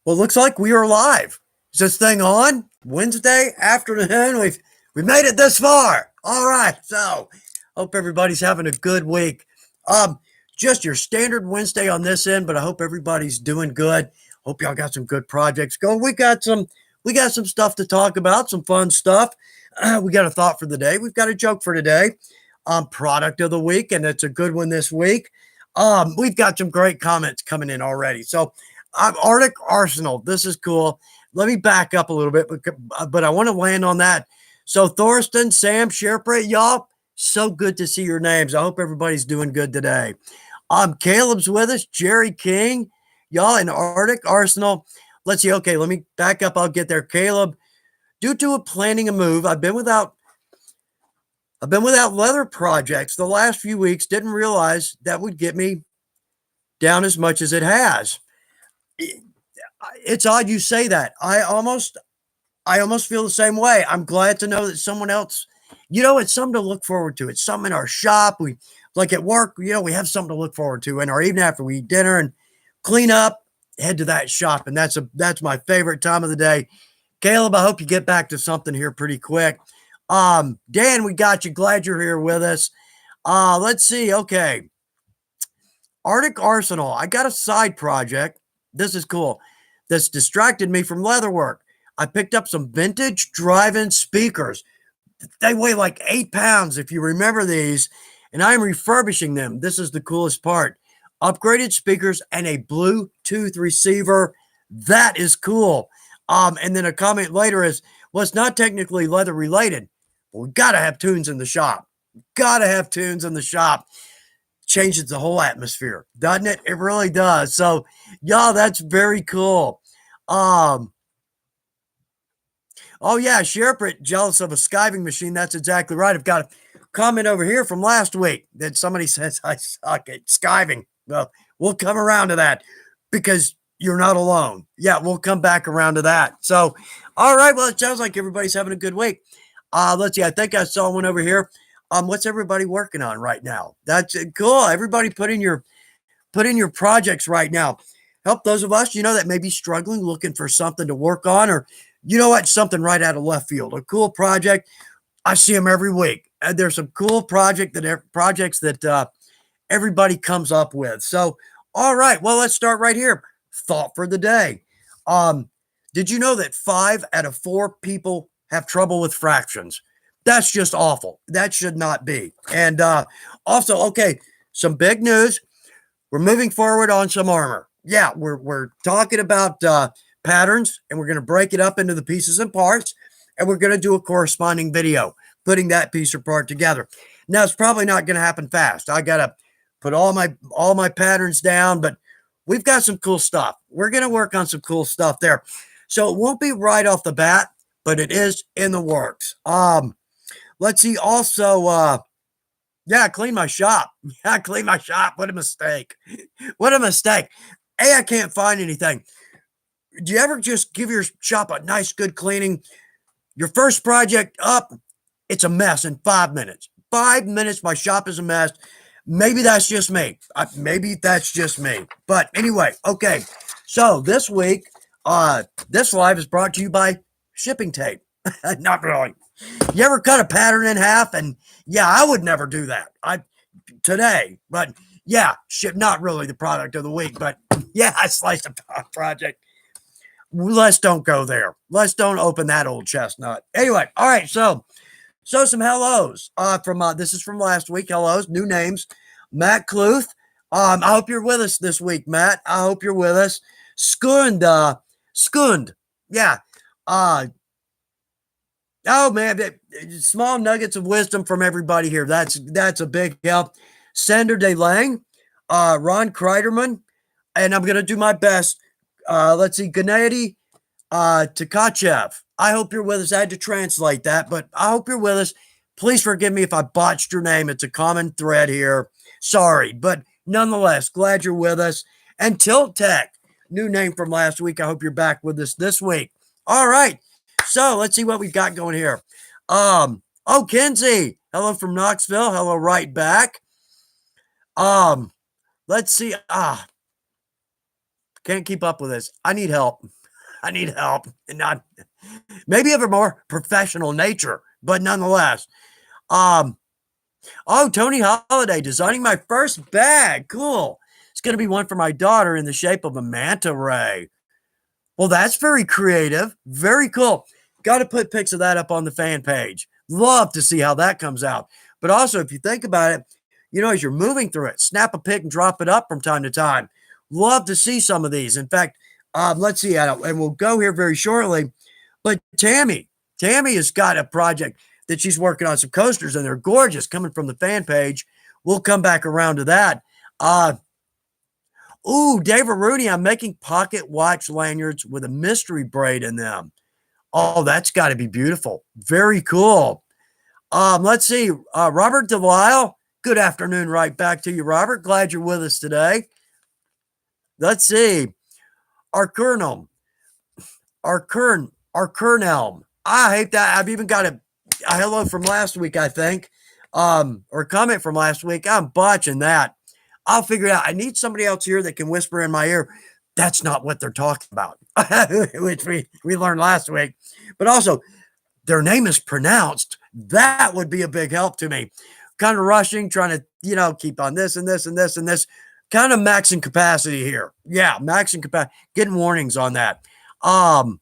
Well, it looks like we are live. Is this thing on? Wednesday afternoon. We've made it this far. All right. So hope everybody's having a good week. Just your standard Wednesday on this end, but I hope everybody's doing good. Hope y'all got some good projects going. We got some stuff to talk about, some fun stuff. We got a thought for the day. We've got a joke for today. Product of the week, and it's a good one this week. We've got some great comments coming in already. So Arctic Arsenal. This is cool. Let me back up a little bit, but I want to land on that. So Thorsten, Sam, Sherpray, y'all, so good to see your names. I hope everybody's doing good today. Caleb's with us, Jerry King, y'all in Arctic Arsenal. Let's see. Okay, let me back up. I'll get there. Caleb, due to planning a move, I've been without leather projects the last few weeks. Didn't realize that would get me down as much as it has. It's odd you say that. I almost feel the same way. I'm glad to know that someone else, it's something to look forward to. It's something in our shop. We like at work, we have something to look forward to. And or even after we eat dinner and clean up, head to that shop. And that's my favorite time of the day. Caleb, I hope you get back to something here pretty quick. Dan, we got you. Glad you're here with us. Let's see. Okay. Arctic Arsenal. I got a side project. This is cool. This distracted me from leather work. I picked up some vintage drive-in speakers. They weigh like 8 pounds, if you remember these, and I'm refurbishing them. This is the coolest part. Upgraded speakers and a Bluetooth receiver. That is cool. And then a comment later is, well, it's not technically leather related, but we got to have tunes in the shop. Got to have tunes in the shop. Changes the whole atmosphere, doesn't it? It really does. So, y'all, that's very cool. Oh yeah, Sherprit, jealous of a skiving machine. That's exactly right. I've got a comment over here from last week that somebody says I suck at skiving. Well, we'll come around to that because you're not alone. Yeah, we'll come back around to that. So, all right. Well, it sounds like everybody's having a good week. Let's see. I think I saw one over here. What's everybody working on right now? That's cool. Everybody put in your projects right now. Help those of us, that may be struggling, looking for something to work on, or something right out of left field. A cool project. I see them every week. And there's some cool projects that everybody comes up with. So, all right. Well, let's start right here. Thought for the day. Did you know that 5 out of 4 people have trouble with fractions? That's just awful. That should not be. And also, okay, some big news. We're moving forward on some armor. Yeah, we're talking about patterns, and we're going to break it up into the pieces and parts, and we're going to do a corresponding video, putting that piece or part together. Now, it's probably not going to happen fast. I got to put all my patterns down, but we've got some cool stuff. We're going to work on some cool stuff there. So it won't be right off the bat, but it is in the works. Let's see. Also, clean my shop. Yeah, clean my shop. What a mistake. What a mistake. I can't find anything. Do you ever just give your shop a nice, good cleaning? Your first project up, it's a mess in 5 minutes. 5 minutes, my shop is a mess. Maybe that's just me. But anyway, okay. So this week, this live is brought to you by shipping tape. Not really. You ever cut a pattern in half? And yeah, I would never do that today. But yeah, not really the product of the week. But yeah, I sliced a project. Let's don't go there. Let's don't open that old chestnut. Anyway, all right. So some hellos from this is from last week. Hellos, new names. Matt Cluth. I hope you're with us this week, Matt. I hope you're with us. Skund. Yeah. Oh man, small nuggets of wisdom from everybody here. That's a big help. Sander De Lang, Ron Kreiderman, and I'm gonna do my best. Let's see, Gennady Tkachev. I hope you're with us. I had to translate that, but I hope you're with us. Please forgive me if I botched your name. It's a common thread here. Sorry, but nonetheless, glad you're with us. And Tilt Tech, new name from last week. I hope you're back with us this week. All right. So let's see what we've got going here. Kenzie. Hello from Knoxville. Hello right back. Let's see. Can't keep up with this. I need help. I need help, and not maybe of a more professional nature, but nonetheless. Um, oh, Tony Holiday designing my first bag. Cool. It's going to be one for my daughter in the shape of a manta ray. Well, that's very creative. Very cool. Got to put pics of that up on the fan page. Love to see how that comes out. But also, if you think about it, as you're moving through it, snap a pic and drop it up from time to time. Love to see some of these. In fact, let's see, and we'll go here very shortly. But Tammy has got a project that she's working on, some coasters, and they're gorgeous coming from the fan page. We'll come back around to that. David Rooney, I'm making pocket watch lanyards with a mystery braid in them. Oh, that's got to be beautiful. Very cool. Let's see. Robert DeLisle, good afternoon right back to you, Robert. Glad you're with us today. Let's see. Our Kernelm. I hate that. I've even got a hello from last week, I think, or a comment from last week. I'm botching that. I'll figure it out. I need somebody else here that can whisper in my ear. That's not what they're talking about, which we learned last week. But also, their name is pronounced. That would be a big help to me. Kind of rushing, trying to, keep on this and this and this and this. Kind of maxing capacity here. Yeah, maxing capacity. Getting warnings on that. Bob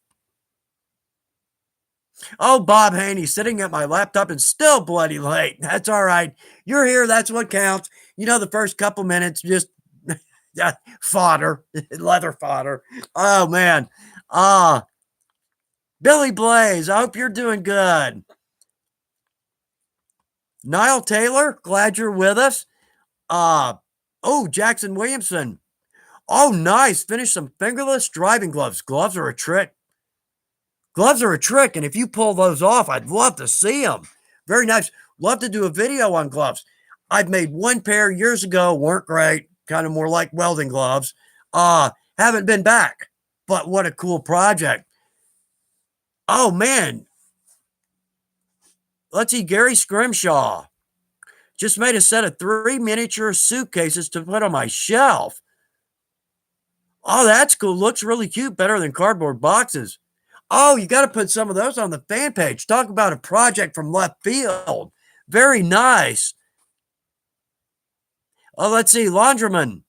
Haney sitting at my laptop and still bloody late. That's all right. You're here. That's what counts. The first couple minutes, just fodder, leather fodder. Oh, man. Billy Blaze, I hope you're doing good. Niall Taylor, glad you're with us. Jackson Williamson. Oh, nice. Finish some fingerless driving gloves. Gloves are a trick. And if you pull those off, I'd love to see them. Very nice. Love to do a video on gloves. I've made one pair years ago, weren't great, kind of more like welding gloves. Haven't been back, but what a cool project. Oh, man. Let's see, Gary Scrimshaw. Just made a set of 3 miniature suitcases to put on my shelf. Oh, that's cool. Looks really cute. Better than cardboard boxes. Oh, you got to put some of those on the fan page. Talk about a project from left field. Very nice. Oh, let's see. Laundryman.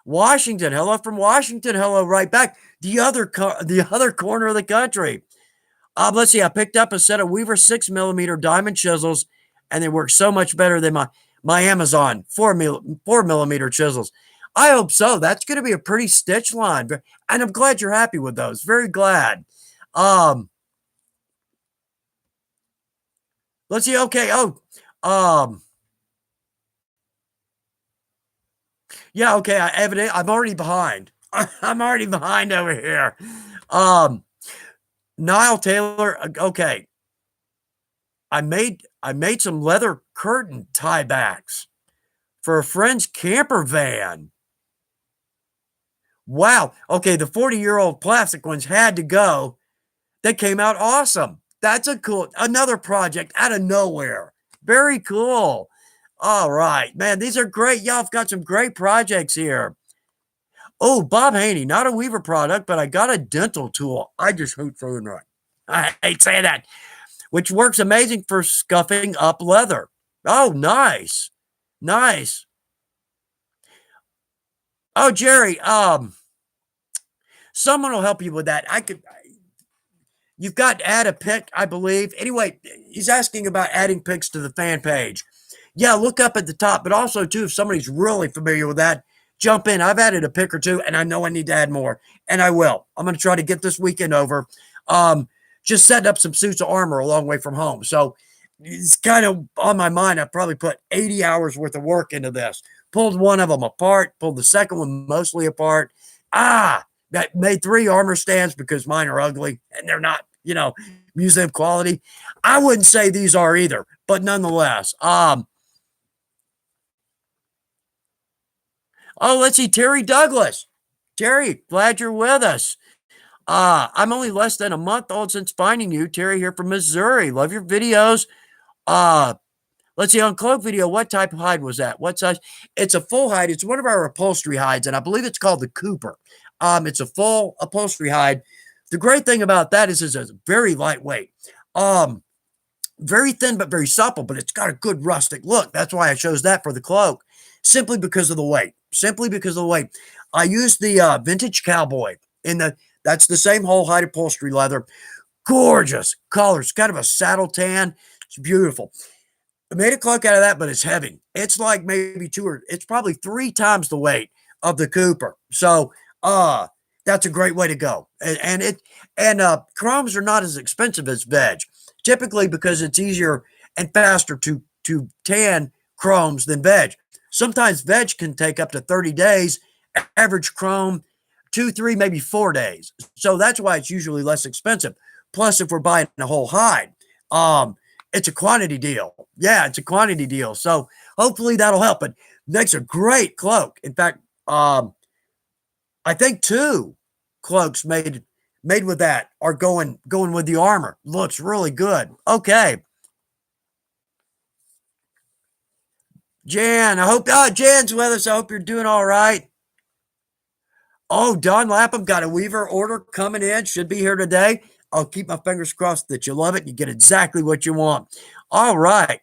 Washington. Hello from Washington. Hello right back. The other corner of the country. Let's see. I picked up a set of Weaver 6mm diamond chisels, and they work so much better than my Amazon 4mm chisels. I hope so. That's going to be a pretty stitch line. And I'm glad you're happy with those. Very glad. Let's see. Okay. Yeah. Okay. I'm already behind. I'm already behind over here. Niall Taylor. Okay. I made some leather curtain tie backs for a friend's camper van. Wow. Okay. The 40-year-old plastic ones had to go. They came out awesome. That's another project out of nowhere. Very cool. All right, man. These are great. Y'all have got some great projects here. Oh, Bob Haney, not a Weaver product, but I got a dental tool. I just hoot through and right. I hate saying that. Which works amazing for scuffing up leather. Oh, nice. Nice. Oh, Jerry, someone will help you with that. You've got to add a pic, I believe. Anyway, he's asking about adding pics to the fan page. Yeah, look up at the top, but also, too, if somebody's really familiar with that, jump in. I've added a pic or two, and I know I need to add more, and I will. I'm going to try to get this weekend over. Just setting up some suits of armor a long way from home. So it's kind of on my mind. I probably put 80 hours worth of work into this. Pulled one of them apart, pulled the second one mostly apart. That made 3 armor stands because mine are ugly and they're not, museum quality. I wouldn't say these are either, but nonetheless. Let's see. Terry Douglas. Terry, glad you're with us. I'm only less than a month old since finding you. Terry here from Missouri. Love your videos. Let's see, on cloak video, what type of hide was that? What size? It's a full hide. It's one of our upholstery hides, and I believe it's called the Cooper. It's a full upholstery hide. The great thing about that is it's very lightweight. Very thin, but very supple, but it's got a good rustic look. That's why I chose that for the cloak, simply because of the weight. Simply because of the weight. I used the vintage cowboy that's the same whole hide upholstery leather. Gorgeous colors, kind of a saddle tan. It's beautiful. I made a cloak out of that, but it's heavy. It's like maybe it's probably 3 times the weight of the Cooper. So, that's a great way to go. And chromes are not as expensive as veg, typically because it's easier and faster to tan chromes than veg. Sometimes veg can take up to 30 days, average chrome 2, 3, maybe 4 days. So that's why it's usually less expensive. Plus, if we're buying a whole hide, it's a quantity deal. Yeah, it's a quantity deal. So hopefully that'll help. But makes a great cloak. In fact, I think 2 cloaks made with that are going with the armor. Looks really good. Okay. Jan, Jan's with us. I hope you're doing all right. Oh, Don Lapham got a Weaver order coming in. Should be here today. I'll keep my fingers crossed that you love it. You get exactly what you want. All right.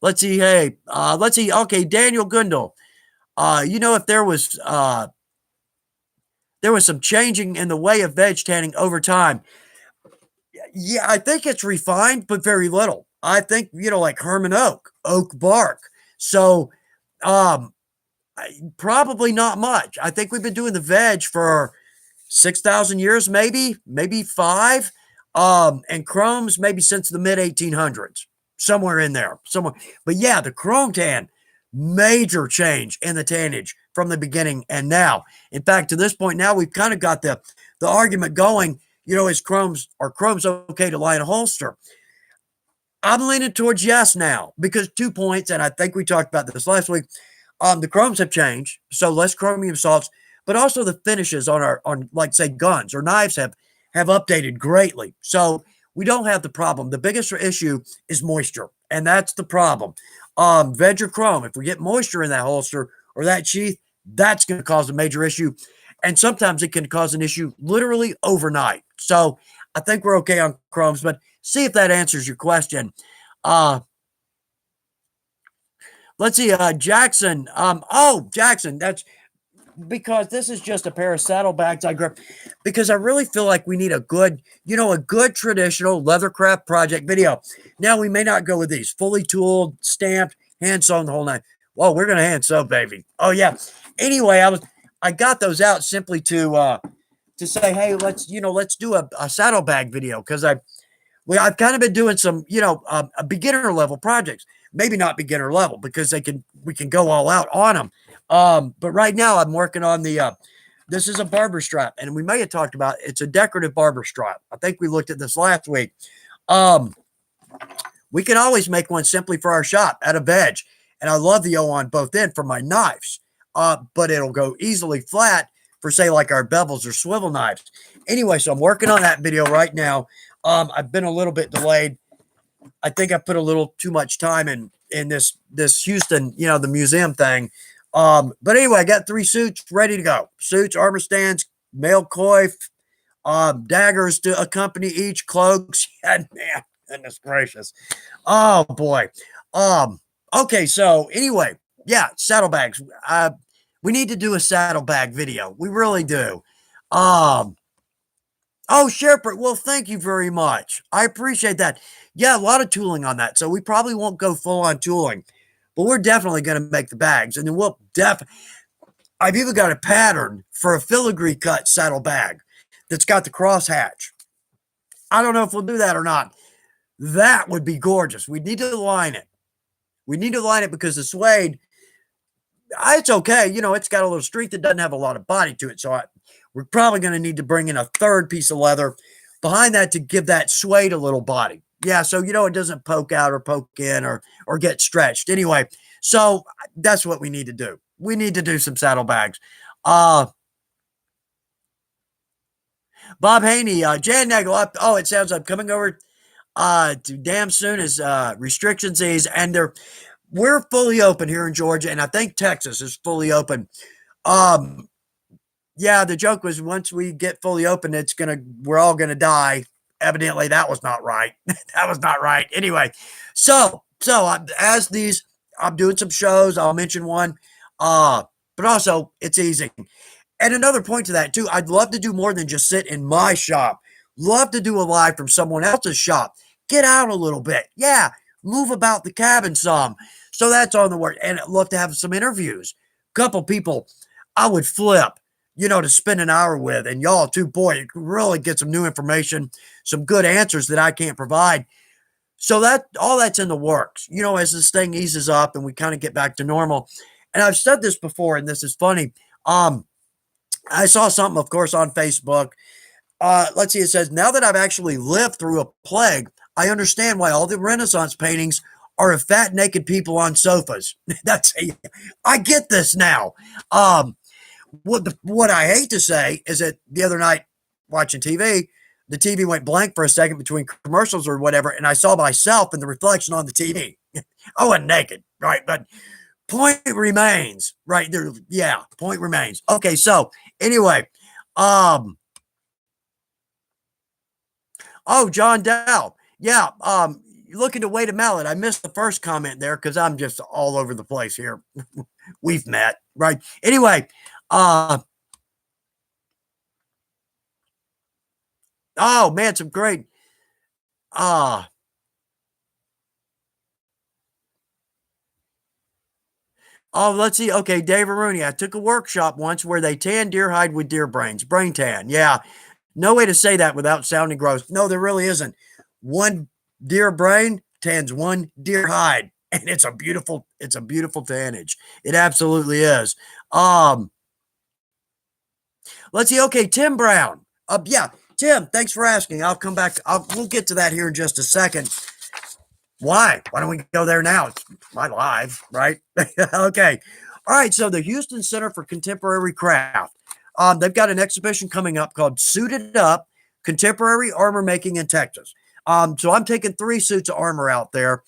Let's see. Hey, let's see. Okay, Daniel Gundel. If there was some changing in the way of veg tanning over time. Yeah, I think it's refined, but very little. I think, like Herman oak bark. So, probably not much. I think we've been doing the veg for 6,000 years, maybe 5. And chromes maybe since the mid 1800s, somewhere in there, somewhere. But yeah, the chrome tan, major change in the tannage from the beginning and now. In fact, to this point now, we've kind of got the argument going, are chromes okay to lie in a holster? I'm leaning towards yes now because 2 points, and I think we talked about this last week. The chromes have changed, so less chromium salts, but also the finishes on like say guns or knives have updated greatly. So we don't have the problem. The biggest issue is moisture, and that's the problem. Veg or chrome, if we get moisture in that holster or that sheath, that's going to cause a major issue. And sometimes it can cause an issue literally overnight. So I think we're okay on chromes, but see if that answers your question. Let's see, Jackson. Jackson, that's because this is just a pair of saddlebags I grabbed because I really feel like we need a good traditional leathercraft project video. Now, we may not go with these fully tooled, stamped, hand sewn the whole nine. Well, we're going to hand sew, baby. Oh, yeah. Anyway, I got those out simply to say, hey, let's do a saddlebag video because I've kind of been doing some, a beginner level projects. Maybe not beginner level because we can go all out on them. But right now I'm working on this is a barber strap, and we may have talked about it's a decorative barber strap. I think we looked at this last week. We can always make one simply for our shop out of veg, and I love the O on both end for my knives. But it'll go easily flat for say like our bevels or swivel knives. Anyway, so I'm working on that video right now. I've been a little bit delayed. I think I put a little too much time in this Houston, the museum thing. But anyway, I got 3 suits ready to go. Suits, armor stands, mail coif, daggers to accompany each, cloaks. And man, goodness gracious. Oh boy. Okay, so anyway, yeah, saddlebags. We need to do a saddlebag video. We really do. Oh, Shepherd, well, thank you very much. I appreciate that. Yeah, a lot of tooling on that. So we probably won't go full on tooling, but we're definitely going to make the bags. And then I've even got a pattern for a filigree cut saddlebag that's got the crosshatch. I don't know if we'll do that or not. That would be gorgeous. We need to line it. We need to line it because the suede, it's okay. It's got a little streak that doesn't have a lot of body to it. So we're probably going to need to bring in a 3rd piece of leather behind that to give that suede a little body. Yeah, so it doesn't poke out or poke in or get stretched. Anyway, so that's what we need to do. We need to do some saddlebags. Bob Haney, Jan Nagel, it sounds like coming over to damn soon as restrictions ease, and we're fully open here in Georgia, and I think Texas is fully open. Yeah, the joke was once we get fully open, we're all gonna die. Evidently, that was not right. That was not right. Anyway, as these, I'm doing some shows. I'll mention one, uh, but also it's easy. And another point to that too, I'd love to do more than just sit in my shop. Love to do a live from someone else's shop. Get out a little bit. Yeah, move about the cabin some. So that's on the word. And I'd love to have some interviews. Couple people I would flip, to spend an hour with. And y'all too, boy, you really get some new information, some good answers that I can't provide. So that all that's in the works, as this thing eases up and we kind of get back to normal. And I've said this before, and this is funny. I saw something, of course, on Facebook. Let's see, it says, now that I've actually lived through a plague, I understand why all the Renaissance paintings are of fat, naked people on sofas. I get this now. What I hate to say is that the other night watching TV, the TV went blank for a second between commercials or whatever, and I saw myself in the reflection on the TV. I wasn't naked, right? But point remains, right there. Yeah, point remains. Okay, so anyway, John Dow. Yeah, looking to wait a mallet. I missed the first comment there because I'm just all over the place here. We've met, right? Anyway, oh man, some great, uh, oh, let's see. Okay, Dave Rooney. I took a workshop once where they tan deer hide with deer brains. Brain tan. Yeah. No way to say that without sounding gross. No, there really isn't. One deer brain tans one deer hide. And it's a beautiful tannage. It absolutely is. Let's see. Okay, Tim Brown. Yeah, Tim, thanks for asking. I'll come back. We'll get to that here in just a second. Why? Why don't we go there now? It's my live, right? Okay. All right. So the Houston Center for Contemporary Craft, they've got an exhibition coming up called Suited Up, Contemporary Armor Making in Texas. So I'm taking 3 suits of armor out there.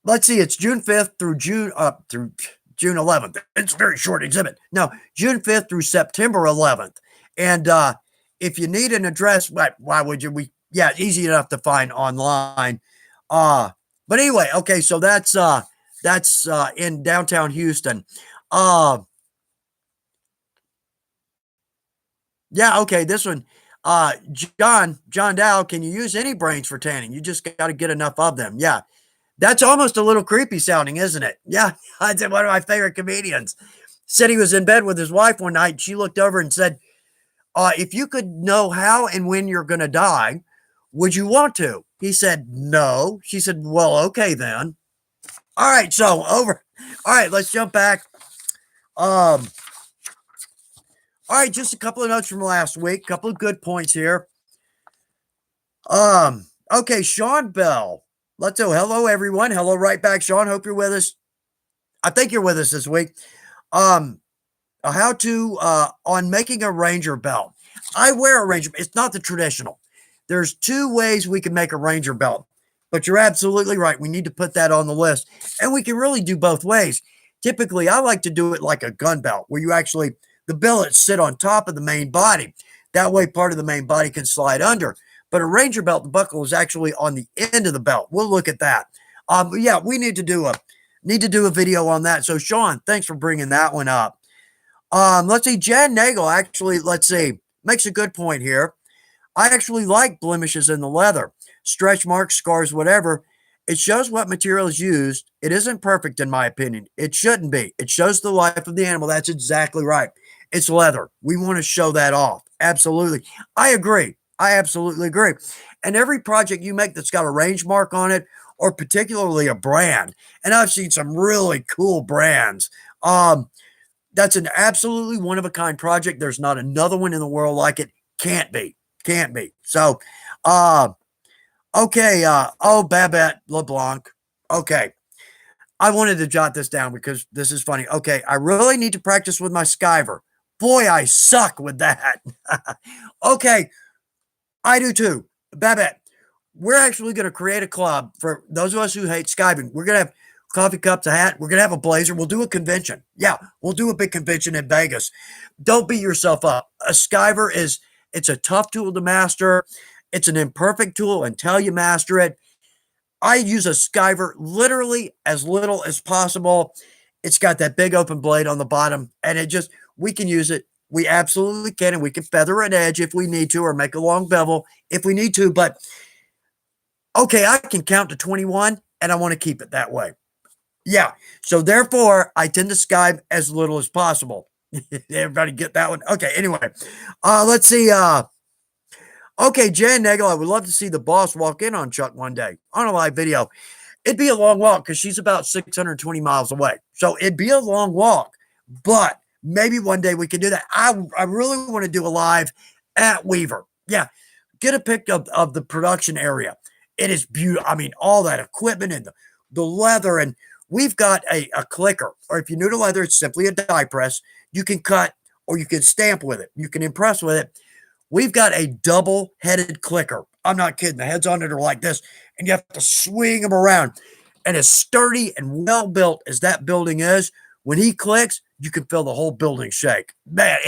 Let's see, it's June 5th through June 11th. It's a very short exhibit. No, June 5th through September 11th. And if you need an address, why would you? Yeah, easy enough to find online. But anyway, okay, so that's in downtown Houston. Yeah, okay, this one. John Dow, can you use any brains for tanning? You just got to get enough of them. Yeah. That's almost a little creepy sounding, isn't it? Yeah. I said one of my favorite comedians said he was in bed with his wife one night. She looked over and said, if you could know how and when you're going to die, would you want to? He said, no. She said, well, okay then. All right. So over. All right. Let's jump back. All right. Just a couple of notes from last week. A couple of good points here. Okay. Sean Bell. Let's go. Hello, everyone. Hello, right back, Sean. Hope you're with us. I think you're with us this week. How to on making a Ranger belt. I wear a Ranger. It's not the traditional. There's 2 ways we can make a Ranger belt, but you're absolutely right. We need to put that on the list, and we can really do both ways. Typically, I like to do it like a gun belt, where the billets sit on top of the main body. That way, part of the main body can slide under. But a Ranger belt, the buckle is actually on the end of the belt. We'll look at that. Yeah, we need to do a video on that. So, Sean, thanks for bringing that one up. Let's see. Jan Nagel actually, makes a good point here. I actually like blemishes in the leather, stretch marks, scars, whatever. It shows what material is used. It isn't perfect, in my opinion. It shouldn't be. It shows the life of the animal. That's exactly right. It's leather. We want to show that off. Absolutely. I agree. I absolutely agree. And every project you make that's got a range mark on it, or particularly a brand, and I've seen some really cool brands. That's an absolutely one of a kind project. There's not another one in the world like it. Can't be. So, okay. Babette LeBlanc. Okay. I wanted to jot this down because this is funny. Okay. I really need to practice with my skiver. Boy, I suck with that. Okay. I do too. Babette, we're actually going to create a club for those of us who hate skiving. We're going to have coffee cups, a hat. We're going to have a blazer. We'll do a convention. Yeah, we'll do a big convention in Vegas. Don't beat yourself up. A skiver it's a tough tool to master. It's an imperfect tool until you master it. I use a skiver literally as little as possible. It's got that big open blade on the bottom, and we can use it. We absolutely can, and we can feather an edge if we need to, or make a long bevel if we need to. But okay, I can count to 21, and I want to keep it that way. Yeah. So therefore, I tend to skive as little as possible. Everybody get that one? Okay. Anyway, let's see. Okay, Jan Nagel, I would love to see the boss walk in on Chuck one day on a live video. It'd be a long walk because she's about 620 miles away. So it'd be a long walk, but maybe one day we can do that. I really want to do a live at Weaver. Yeah. Get a pic of the production area. It is beautiful. I mean, all that equipment and the leather, and we've got a clicker, or if you're new to leather, it's simply a die press. You can cut or you can stamp with it. You can impress with it. We've got a double-headed clicker. I'm not kidding. The heads on it are like this, and you have to swing them around. And as sturdy and well-built as that building is, when he clicks, you can feel the whole building shake. Man,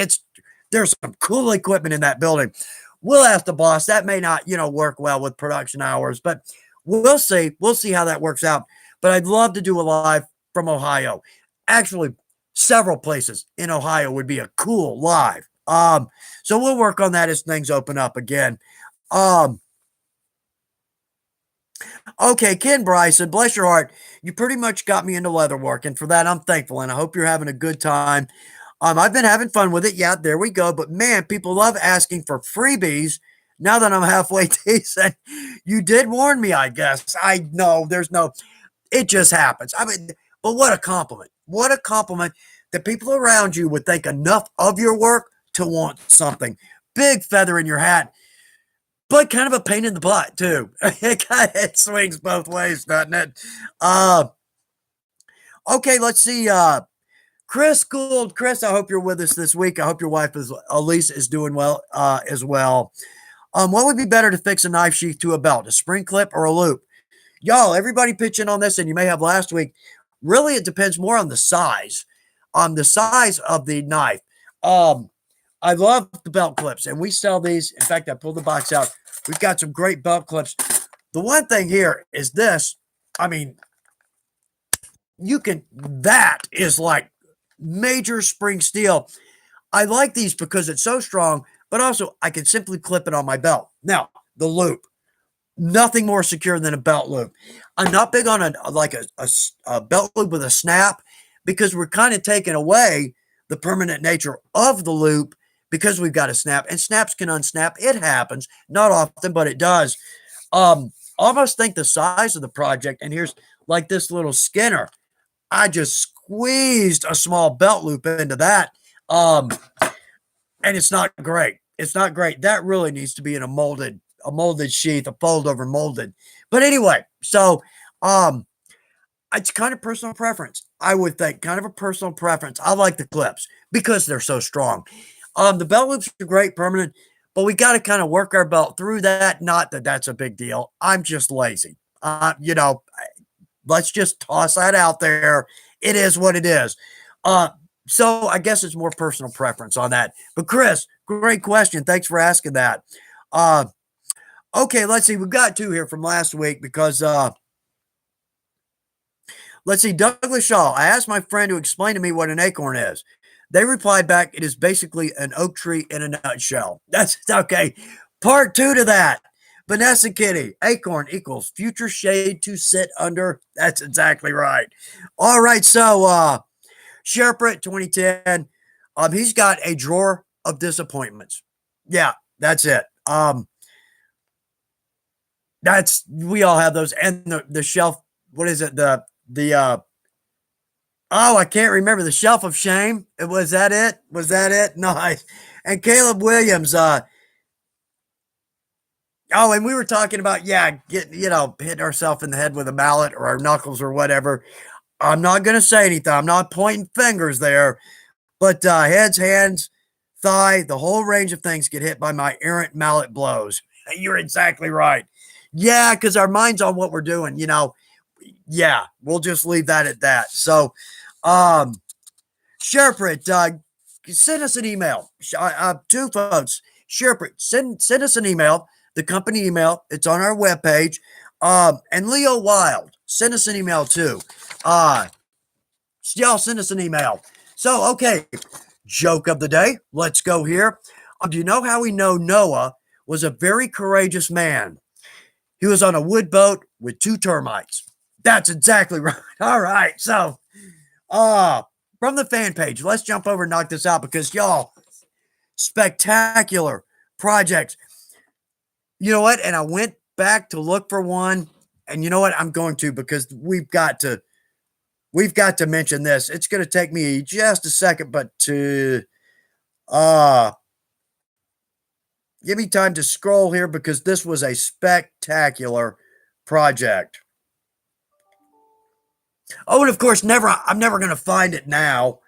there's some cool equipment in that building. We'll ask the boss. That may not, work well with production hours, but we'll see. We'll see how that works out. But I'd love to do a live from Ohio. Actually, several places in Ohio would be a cool live. So we'll work on that as things open up again. Okay, Ken Bryson, bless your heart. You pretty much got me into leather work, and for that, I'm thankful, and I hope you're having a good time. I've been having fun with it. Yeah, there we go. But man, people love asking for freebies now that I'm halfway decent. You did warn me, I guess. I know it just happens. I mean, but what a compliment. What a compliment that people around you would think enough of your work to want something. Big feather in your hat, but kind of a pain in the butt too. It swings both ways, doesn't it? Okay, let's see. Chris Gould. Chris, I hope you're with us this week. I hope your wife Elise is doing well as well. What would be better to fix a knife sheath to a belt, a spring clip or a loop? Y'all, everybody pitch in on this, and you may have last week. Really, it depends more on the size of the knife. I love the belt clips, and we sell these. In fact, I pulled the box out. We've got some great belt clips. The one thing here is this. I mean, that is like major spring steel. I like these because it's so strong, but also I can simply clip it on my belt. Now, the loop, nothing more secure than a belt loop. I'm not big on a belt loop with a snap because we're kind of taking away the permanent nature of the loop because we've got a snap, and snaps can unsnap. It happens, not often, but it does. Almost think the size of the project, and here's like this little Skinner. I just squeezed a small belt loop into that, and it's not great. It's not great. That really needs to be in a molded sheath, a fold over molded. But anyway, so it's kind of personal preference. I would think kind of a personal preference. I like the clips because they're so strong. The belt loops are great, permanent, but we got to kind of work our belt through that. Not that that's a big deal. I'm just lazy. Let's just toss that out there. It is what it is. So I guess it's more personal preference on that. But Chris, great question. Thanks for asking that. Okay, let's see. We've got two here from last week because let's see. Douglas Shaw. I asked my friend to explain to me what an acorn is. They replied back, it is basically an oak tree in a nutshell. That's okay. Part two to that. Vanessa Kitty, acorn equals future shade to sit under. That's exactly right. All right. So, Sherprit 2010, he's got a drawer of disappointments. Yeah, that's it. We all have those. And the shelf, what is it? I can't remember. The shelf of shame. Was that it? Was that it? Nice. And Caleb Williams, and we were talking about, hitting ourselves in the head with a mallet or our knuckles or whatever. I'm not going to say anything. I'm not pointing fingers there, but heads, hands, thigh, the whole range of things get hit by my errant mallet blows. You're exactly right. Yeah, because our mind's on what we're doing. yeah, we'll just leave that at that. So, Sherprit, send us an email. Two folks, Sherprit, send us an email, the company email. It's on our webpage. And Leo Wild, send us an email too. Y'all send us an email. So, okay, joke of the day. Let's go here. Do you know how we know Noah was a very courageous man? He was on a wood boat with 2 termites. That's exactly right. All right. So, from the fan page, let's jump over and knock this out because y'all, spectacular projects. You know what? And I went back to look for one, and you know what? I'm going to because we've got to mention this. It's going to take me just a second, but to give me time to scroll here because this was a spectacular project. Oh, and of course, I'm never going to find it now.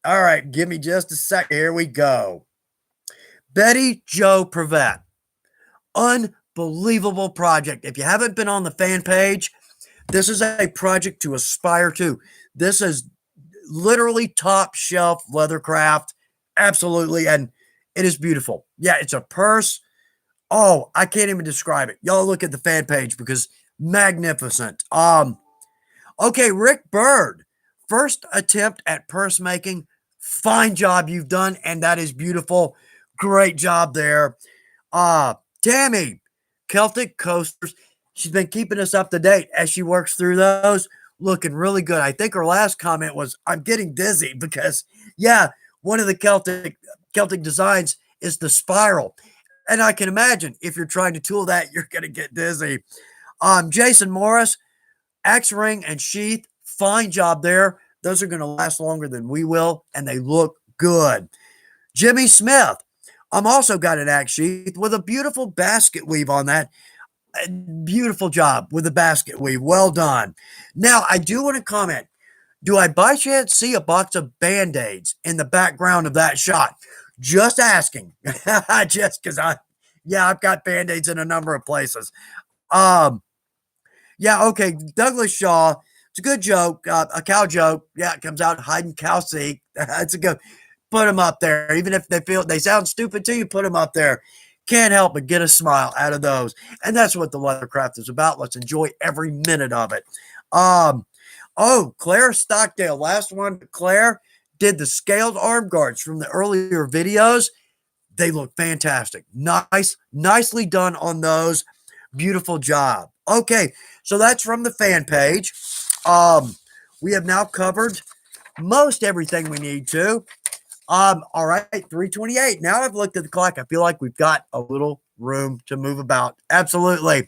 All right, give me just a second. Here we go. Betty Jo Prevet. Unbelievable project. If you haven't been on the fan page, this is a project to aspire to. This is literally top shelf leathercraft. Absolutely. And it is beautiful. Yeah, it's a purse. Oh, I can't even describe it. Y'all look at the fan page because magnificent. Okay, Rick Bird. First attempt at purse making. Fine job you've done, and that is beautiful. Great job there. Tammy, Celtic Coasters. She's been keeping us up to date as she works through those. Looking really good. I think her last comment was, I'm getting dizzy because, yeah, one of the Celtic designs is the spiral. And I can imagine if you're trying to tool that, you're going to get dizzy. Jason Morris, Axe Ring and Sheath. Fine job there. Those are going to last longer than we will, and they look good. Jimmy Smith. I'm also got an axe sheath with a beautiful basket weave on that. Beautiful job with the basket weave. Well done. Now, I do want to comment. Do I by chance see a box of Band-Aids in the background of that shot? Just asking. Just because I've got Band-Aids in a number of places. Yeah, okay. Douglas Shaw. It's a good joke. A cow joke. Yeah, it comes out hide and cow seek. That's a good. Put them up there. Even if they sound stupid to you, put them up there. Can't help but get a smile out of those. And that's what the leathercraft is about. Let's enjoy every minute of it. Claire Stockdale. Last one. Claire did the scaled arm guards from the earlier videos. They look fantastic. Nicely done on those. Beautiful job. Okay, so that's from the fan page. We have now covered most everything we need to. All right, 3:28. Now I've looked at the clock. I feel like we've got a little room to move about. Absolutely.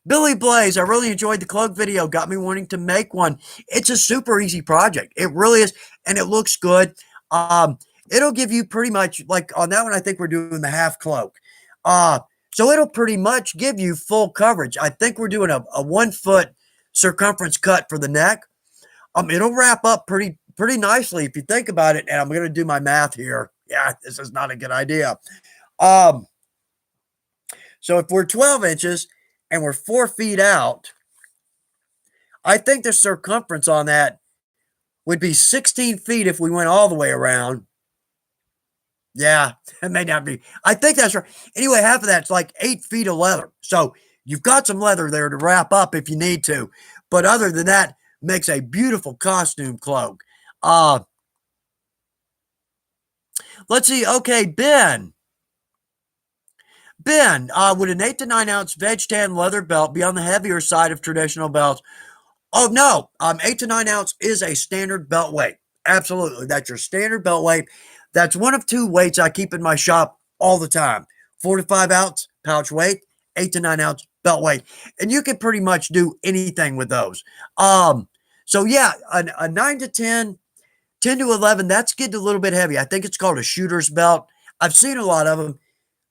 Billy Blaze, I really enjoyed the cloak video. Got me wanting to make one. It's a super easy project. It really is, and it looks good. It'll give you pretty much, like on that one, I think we're doing the half cloak. So it'll pretty much give you full coverage. I think we're doing a 1 foot circumference cut for the neck. It'll wrap up pretty nicely if you think about it. And I'm going to do my math here. Yeah, this is not a good idea. So if we're 12 inches and we're 4 feet out, I think the circumference on that would be 16 feet if we went all the way around. Yeah, it may not be. I think that's right. Anyway, half of that's like 8 feet of leather. So you've got some leather there to wrap up if you need to. But other than that, makes a beautiful costume cloak. Let's see. Okay, Ben. Would an 8 to 9 ounce veg tan leather belt be on the heavier side of traditional belts? Oh, no. 8 to 9 ounce is a standard belt weight. Absolutely. That's your standard belt weight. That's one of 2 weights I keep in my shop all the time. 4 to 5 ounce pouch weight, 8 to 9 ounce belt weight. And you can pretty much do anything with those. So yeah, a 9 to 10, 10 to 11, that's getting a little bit heavy. I think it's called a shooter's belt. I've seen a lot of them.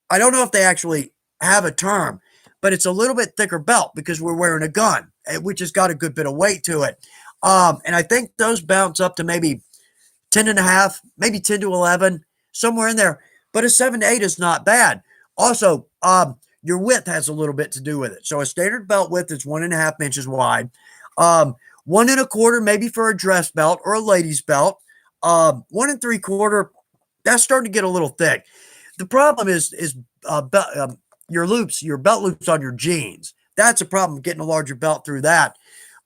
I don't know if they actually have a term, but it's a little bit thicker belt because we're wearing a gun, which has got a good bit of weight to it. And I think those bounce up to maybe 10 and a half, maybe 10 to 11, somewhere in there. But a 7 to 8 is not bad. Also, your width has a little bit to do with it. So a standard belt width is 1.5 inches wide. 1 1/4 maybe for a dress belt or a lady's belt. 1 3/4, that's starting to get a little thick. The problem is your loops, your belt loops on your jeans. That's a problem, getting a larger belt through that.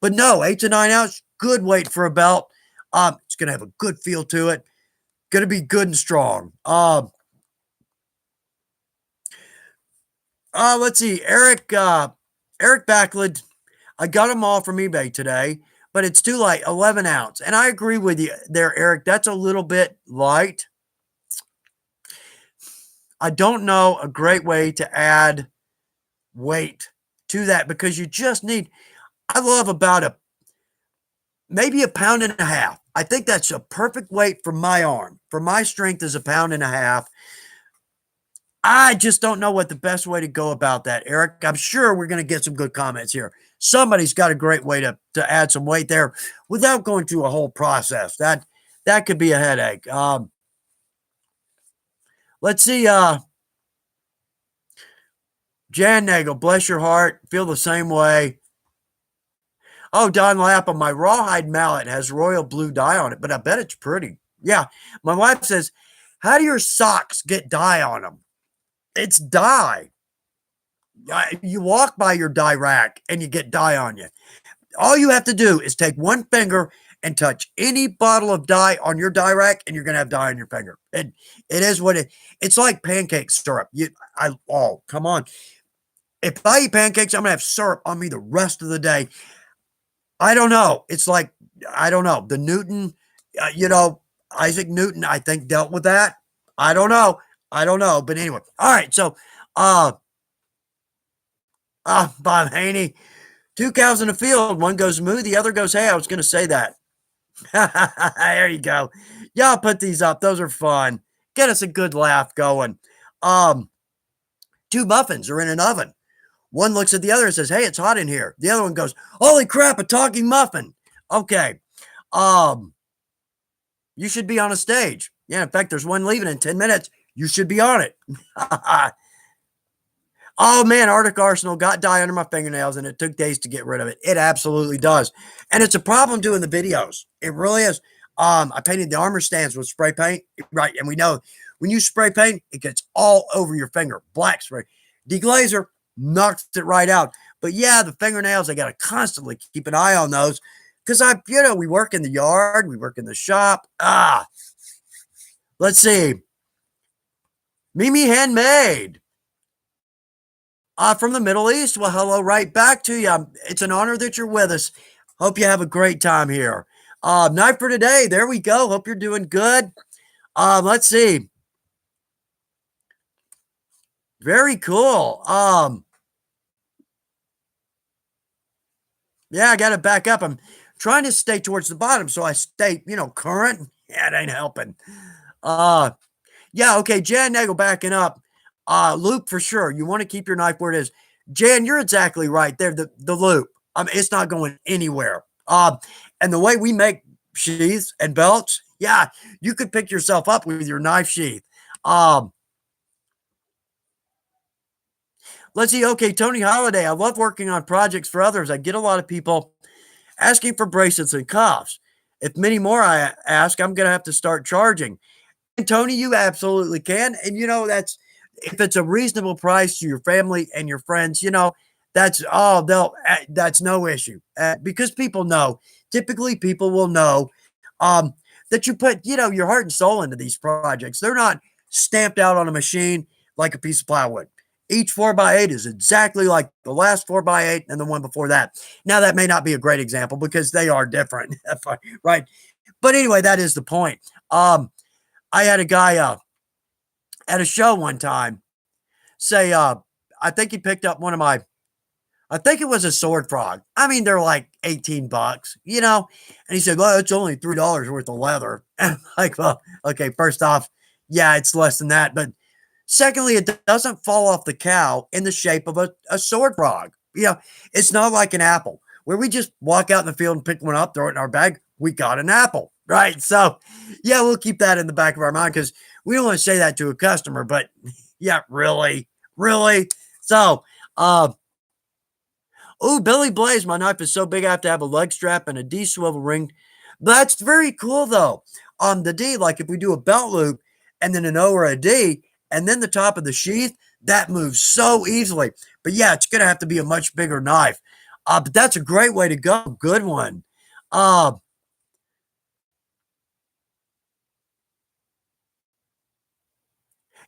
But no, 8 to 9 ounce, good weight for a belt. It's going to have a good feel to it. Going to be good and strong. Let's see, Eric Backlund. I got them all from eBay today, but it's too light, 11 ounce. And I agree with you there, Eric. That's a little bit light. I don't know a great way to add weight to that because you just need, I love about maybe 1.5 pounds. I think that's a perfect weight for my arm. For my strength is 1.5 pounds. I just don't know what the best way to go about that, Eric. I'm sure we're going to get some good comments here. Somebody's got a great way to add some weight there without going through a whole process. That could be a headache. Let's see. Jan Nagel, bless your heart. Feel the same way. Oh, Don Lapham, my rawhide mallet has royal blue dye on it, but I bet it's pretty. Yeah. My wife says, how do your socks get dye on them? It's dye. You walk by your dye rack and you get dye on you. All you have to do is take one finger and touch any bottle of dye on your dye rack, and you're going to have dye on your finger. It is what it's like pancake syrup. Come on. If I eat pancakes, I'm going to have syrup on me the rest of the day. I don't know. It's like, I don't know. The Newton, Isaac Newton, I think, dealt with that. I don't know. But anyway. All right. So, Bob Haney, 2 cows in the field. One goes moo, the other goes hey. I was going to say that. There you go. Y'all put these up. Those are fun. Get us a good laugh going. 2 muffins are in an oven. One looks at the other and says, hey, it's hot in here. The other one goes, holy crap, a talking muffin. Okay. You should be on a stage. Yeah, in fact, there's one leaving in 10 minutes. You should be on it. Oh, man, Arctic Arsenal got dye under my fingernails, and it took days to get rid of it. It absolutely does. And it's a problem doing the videos. It really is. I painted the armor stands with spray paint. Right, and we know when you spray paint, it gets all over your finger. Black spray. Deglazer knocks it right out. But, yeah, the fingernails, I got to constantly keep an eye on those because, we work in the yard. We work in the shop. Let's see. Mimi Handmade. From the Middle East. Well, hello, right back to you. It's an honor that you're with us. Hope you have a great time here. Knife for today. There we go. Hope you're doing good. Let's see. Very cool. Yeah, I got to back up. I'm trying to stay towards the bottom so I stay, current. Yeah, it ain't helping. Yeah, okay. Jan Nagel backing up. Loop for sure. You want to keep your knife where it is. Jan, you're exactly right there. The loop. It's not going anywhere. And the way we make sheaths and belts, yeah, you could pick yourself up with your knife sheath. Let's see. Okay, Tony Holiday. I love working on projects for others. I get a lot of people asking for bracelets and cuffs. If many more I ask, I'm going to have to start charging. And Tony, you absolutely can. And that's, if it's a reasonable price to your family and your friends, that's no issue because people know. Typically, people will know that you put, your heart and soul into these projects. They're not stamped out on a machine like a piece of plywood. Each 4x8 is exactly like the last 4x8 and the one before that. Now, that may not be a great example because they are different, right? But anyway, that is the point. I had a guy at a show one time say, I think he picked up I think it was a sword frog. I mean, they're like $18, and he said, well, it's only $3 worth of leather. And I'm like, well, okay, first off, yeah, it's less than that. But secondly, it doesn't fall off the cow in the shape of a sword frog. It's not like an apple where we just walk out in the field and pick one up, throw it in our bag. We got an apple, right? So, yeah, we'll keep that in the back of our mind because we don't want to say that to a customer. But, yeah, really? So, oh, Billy Blaze, my knife is so big I have to have a leg strap and a D swivel ring. That's very cool though. On the D, like if we do a belt loop and then an O or a D, and then the top of the sheath, that moves so easily. But yeah, it's gonna have to be a much bigger knife. But that's a great way to go. Good one. Uh,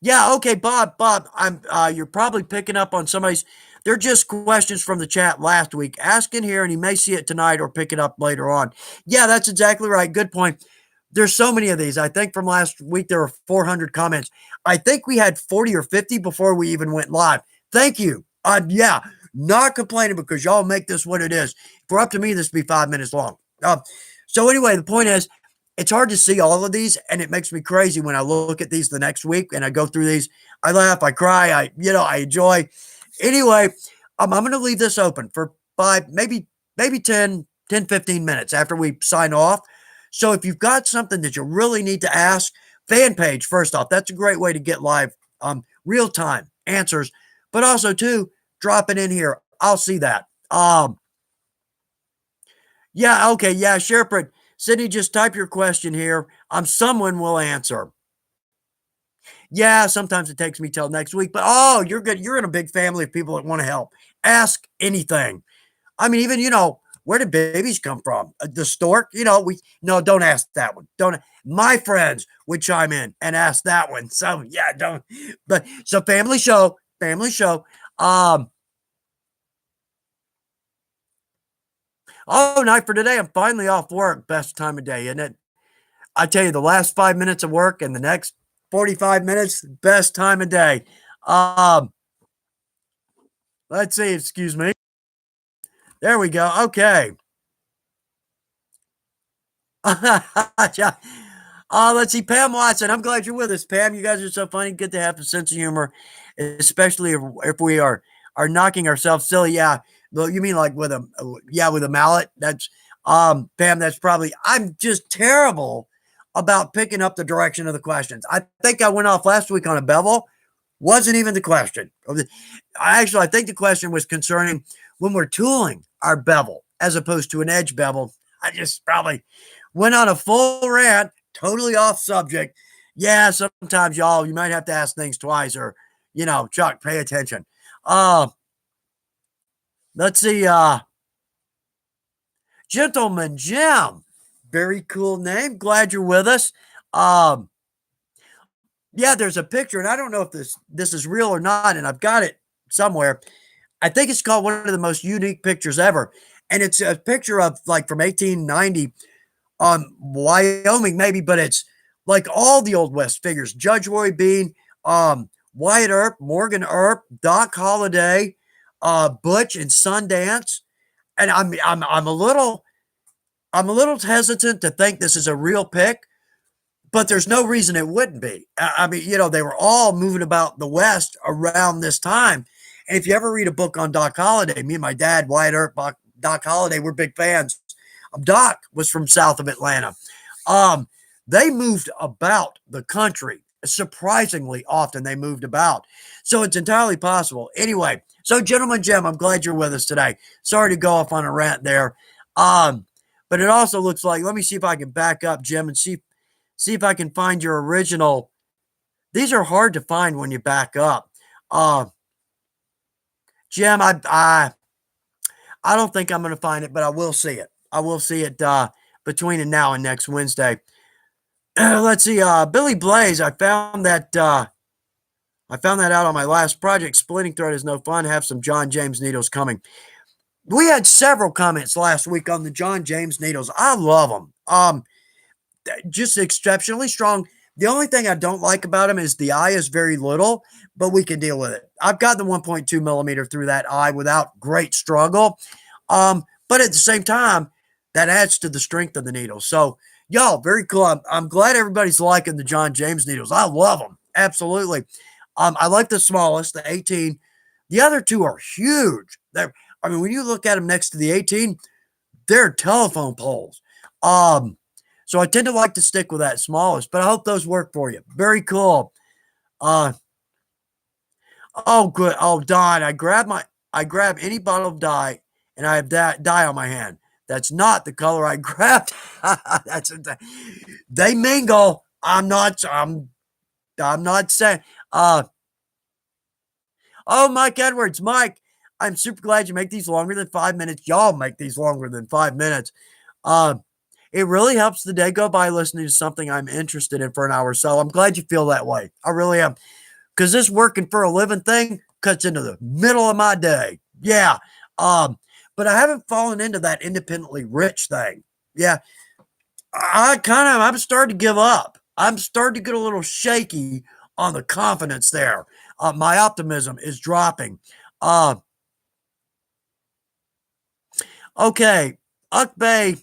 Yeah, okay, Bob, I'm you're probably picking up on somebody's they're just questions from the chat last week. Ask in here and you may see it tonight or pick it up later on. Yeah, that's exactly right. Good point. There's so many of these. I think from last week there were 400 comments. I think we had 40 or 50 before we even went live. Thank you. Yeah, not complaining because y'all make this what it is. If we're up to me, this would be 5 minutes long. So anyway, the point is, it's hard to see all of these, and it makes me crazy when I look at these the next week and I go through these. I laugh, I cry, I enjoy. Anyway, I'm going to leave this open for 5, maybe 15 minutes after we sign off. So if you've got something that you really need to ask, fan page, first off, that's a great way to get live, real time answers, but also too, drop it in here. I'll see that. Yeah, okay, yeah, Sherpert. Sydney, just type your question here. Someone will answer. Yeah, sometimes it takes me till next week, but oh, you're good. You're in a big family of people that want to help. Ask anything. I mean, even where did babies come from? The stork? We no, don't ask that one. Don't. My friends would chime in and ask that one. So yeah, don't. But so family show, family show. Oh, night for today. I'm finally off work. Best time of day, isn't it? I tell you, the last 5 minutes of work and the next 45 minutes, best time of day. Um, let's see, excuse me. There we go. Okay. Yeah. Let's see, Pam Watson. I'm glad you're with us, Pam. You guys are so funny. Good to have a sense of humor, especially if we are knocking ourselves silly. Yeah. Well, you mean like with a mallet? That's Pam, that's probably I'm just terrible about picking up the direction of the questions. I think I went off last week on a bevel. Wasn't even the question. I think the question was concerning when we're tooling our bevel as opposed to an edge bevel. I just probably went on a full rant, totally off subject. Yeah, sometimes y'all, you might have to ask things twice or, Chuck, pay attention. Let's see. Gentleman Jim. Very cool name. Glad you're with us. Um, yeah, there's a picture, and I don't know if this is real or not, and I've got it somewhere. I think it's called one of the most unique pictures ever. And it's a picture of like from 1890 Wyoming, maybe, but it's like all the Old West figures. Judge Roy Bean, Wyatt Earp, Morgan Earp, Doc Holliday, Butch and Sundance. And I'm a little hesitant to think this is a real pic, but there's no reason it wouldn't be. I mean, they were all moving about the West around this time. And if you ever read a book on Doc Holliday, me and my dad, Wyatt Earp, Doc Holliday, we're big fans. Doc was from south of Atlanta. They moved about the country surprisingly often. They moved about. So it's entirely possible. Anyway, so gentleman Jim, I'm glad you're with us today. Sorry to go off on a rant there. But it also looks like, let me see if I can back up, Jim, and see if I can find your original. These are hard to find when you back up. Jim, I don't think I'm going to find it, but I will see it. I will see it between now and next Wednesday. Let's see. Billy Blaze, I found that out on my last project. Splitting thread is no fun. Have some John James needles coming. We had several comments last week on the John James needles. I love them. Just exceptionally strong. The only thing I don't like about them is the eye is very little, but we can deal with it. I've got the 1.2 millimeter through that eye without great struggle. But at the same time, that adds to the strength of the needle. So, y'all, very cool. I'm glad everybody's liking the John James needles. I love them. Absolutely. I like the smallest, the 18. The other two are huge. When you look at them next to the 18, they're telephone poles. So I tend to like to stick with that smallest, but I hope those work for you. Very cool. Oh, good. Oh, Don, I grab any bottle of dye, and I have that dye on my hand. That's not the color I grabbed. That's they mingle. I'm not saying. Uh, oh, Mike Edwards, Mike, I'm super glad you make these longer than 5 minutes. Y'all make these longer than 5 minutes. Uh, it really helps the day go by listening to something I'm interested in for an hour. So I'm glad you feel that way. I really am. Because this working for a living thing cuts into the middle of my day. Yeah. But I haven't fallen into that independently rich thing. Yeah. I'm starting to give up. I'm starting to get a little shaky on the confidence there. My optimism is dropping. Uh, okay. Ukbay.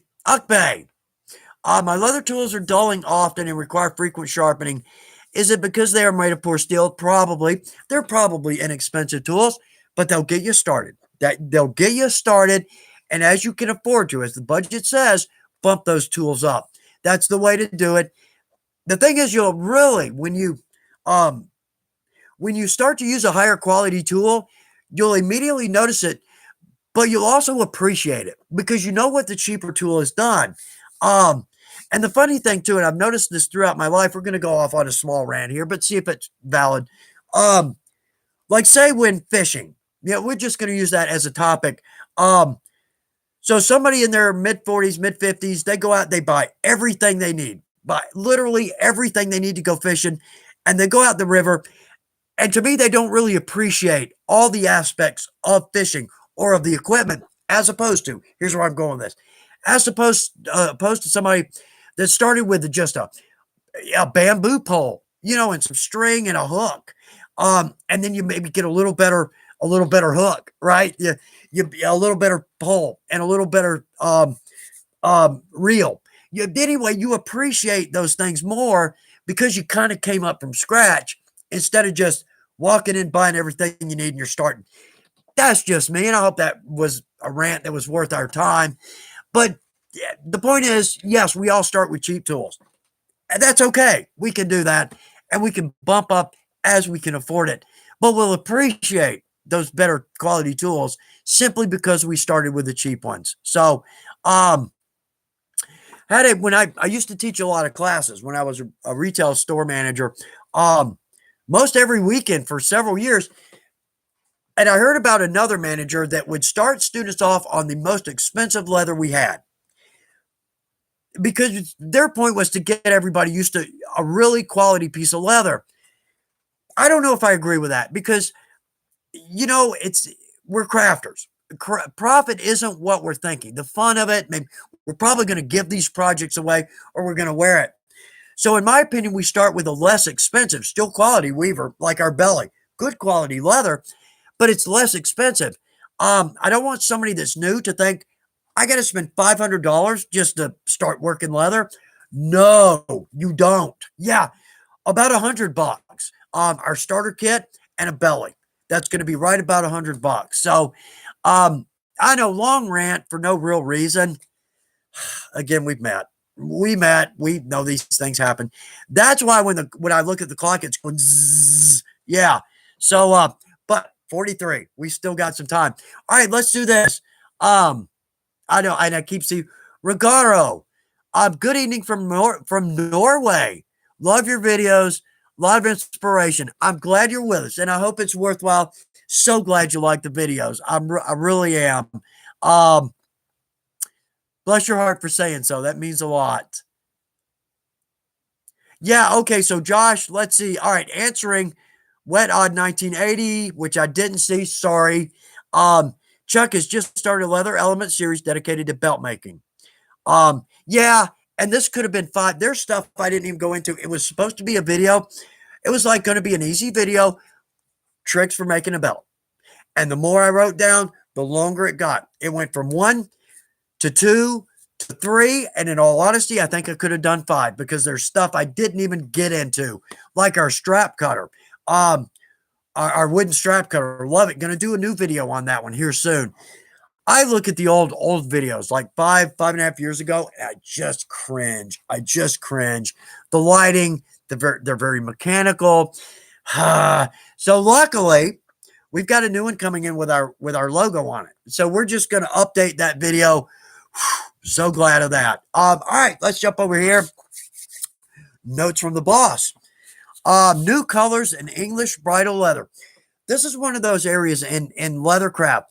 My leather tools are dulling often and require frequent sharpening. Is it because they are made of poor steel? Probably. They're probably inexpensive tools, but they'll get you started. They'll get you started, and as you can afford to, as the budget says, bump those tools up. That's the way to do it. The thing is, you'll really um when you start to use a higher quality tool, you'll immediately notice it, but you'll also appreciate it because you know what the cheaper tool has done. Um, and the funny thing too, and I've noticed this throughout my life, we're going to go off on a small rant here, but see if it's valid. Um, like say when fishing, we're just going to use that as a topic. Um, so somebody in their mid 40s, mid 50s, they go out, they buy everything they need, buy literally everything they need to go fishing, and they go out the river. And to me, they don't really appreciate all the aspects of fishing or of the equipment, as opposed to here's where I'm going with this, opposed to somebody that started with just a bamboo pole, and some string and a hook, and then you maybe get a little better hook, right? You a little better pole and a little better reel. Anyway, you appreciate those things more because you kind of came up from scratch instead of just walking in buying everything you need and you're starting. That's just me, and I hope that was a rant that was worth our time. But yeah, the point is, yes, we all start with cheap tools. And that's okay. We can do that, and we can bump up as we can afford it. But we'll appreciate those better quality tools simply because we started with the cheap ones. So, had it when I used to teach a lot of classes when I was a retail store manager. Most every weekend for several years, and I heard about another manager that would start students off on the most expensive leather we had because their point was to get everybody used to a really quality piece of leather. I don't know if I agree with that because it's we're crafters. Profit isn't what we're thinking. The fun of it, maybe we're probably going to give these projects away or we're going to wear it. So in my opinion, we start with a less expensive, still quality weaver like our belly, good quality leather, but it's less expensive. I don't want somebody that's new to think I got to spend $500 just to start working leather. No, you don't. Yeah, about $100. Our starter kit and a belly. That's going to be right about $100. So, I know long rant for no real reason. Again, we've met. We met. We know these things happen. That's why when I look at the clock, it's going zzz. Yeah. So, but 43, we still got some time. All right, let's do this. I know, and I keep seeing Regaro. Good evening from Norway. Love your videos. A lot of inspiration. I'm glad you're with us, and I hope it's worthwhile. So glad you like the videos. I really am. Um, Bless your heart for saying so. That means a lot. Yeah, okay. So Josh, let's see. All right, answering Wet Odd 1980, which I didn't see. Sorry. Chuck has just started a leather element series dedicated to belt making. Yeah, and this could have been five. There's stuff I didn't even go into. It was supposed to be a video. It was like going to be an easy video, tricks for making a belt. And the more I wrote down, the longer it got. It went from 1 to 2 to 3. And in all honesty, I think I could have done 5 because there's stuff I didn't even get into, like our strap cutter. Our wooden strap cutter. Love it. Going to do a new video on that one here soon. I look at the old videos like 5.5 years ago, and I just cringe. The lighting, they're very mechanical. So luckily, we've got a new one coming in with our logo on it. So we're just going to update that video. So glad of that. All right, let's jump over here. Notes from the boss. New colors in English bridal leather. This is one of those areas in leathercraft,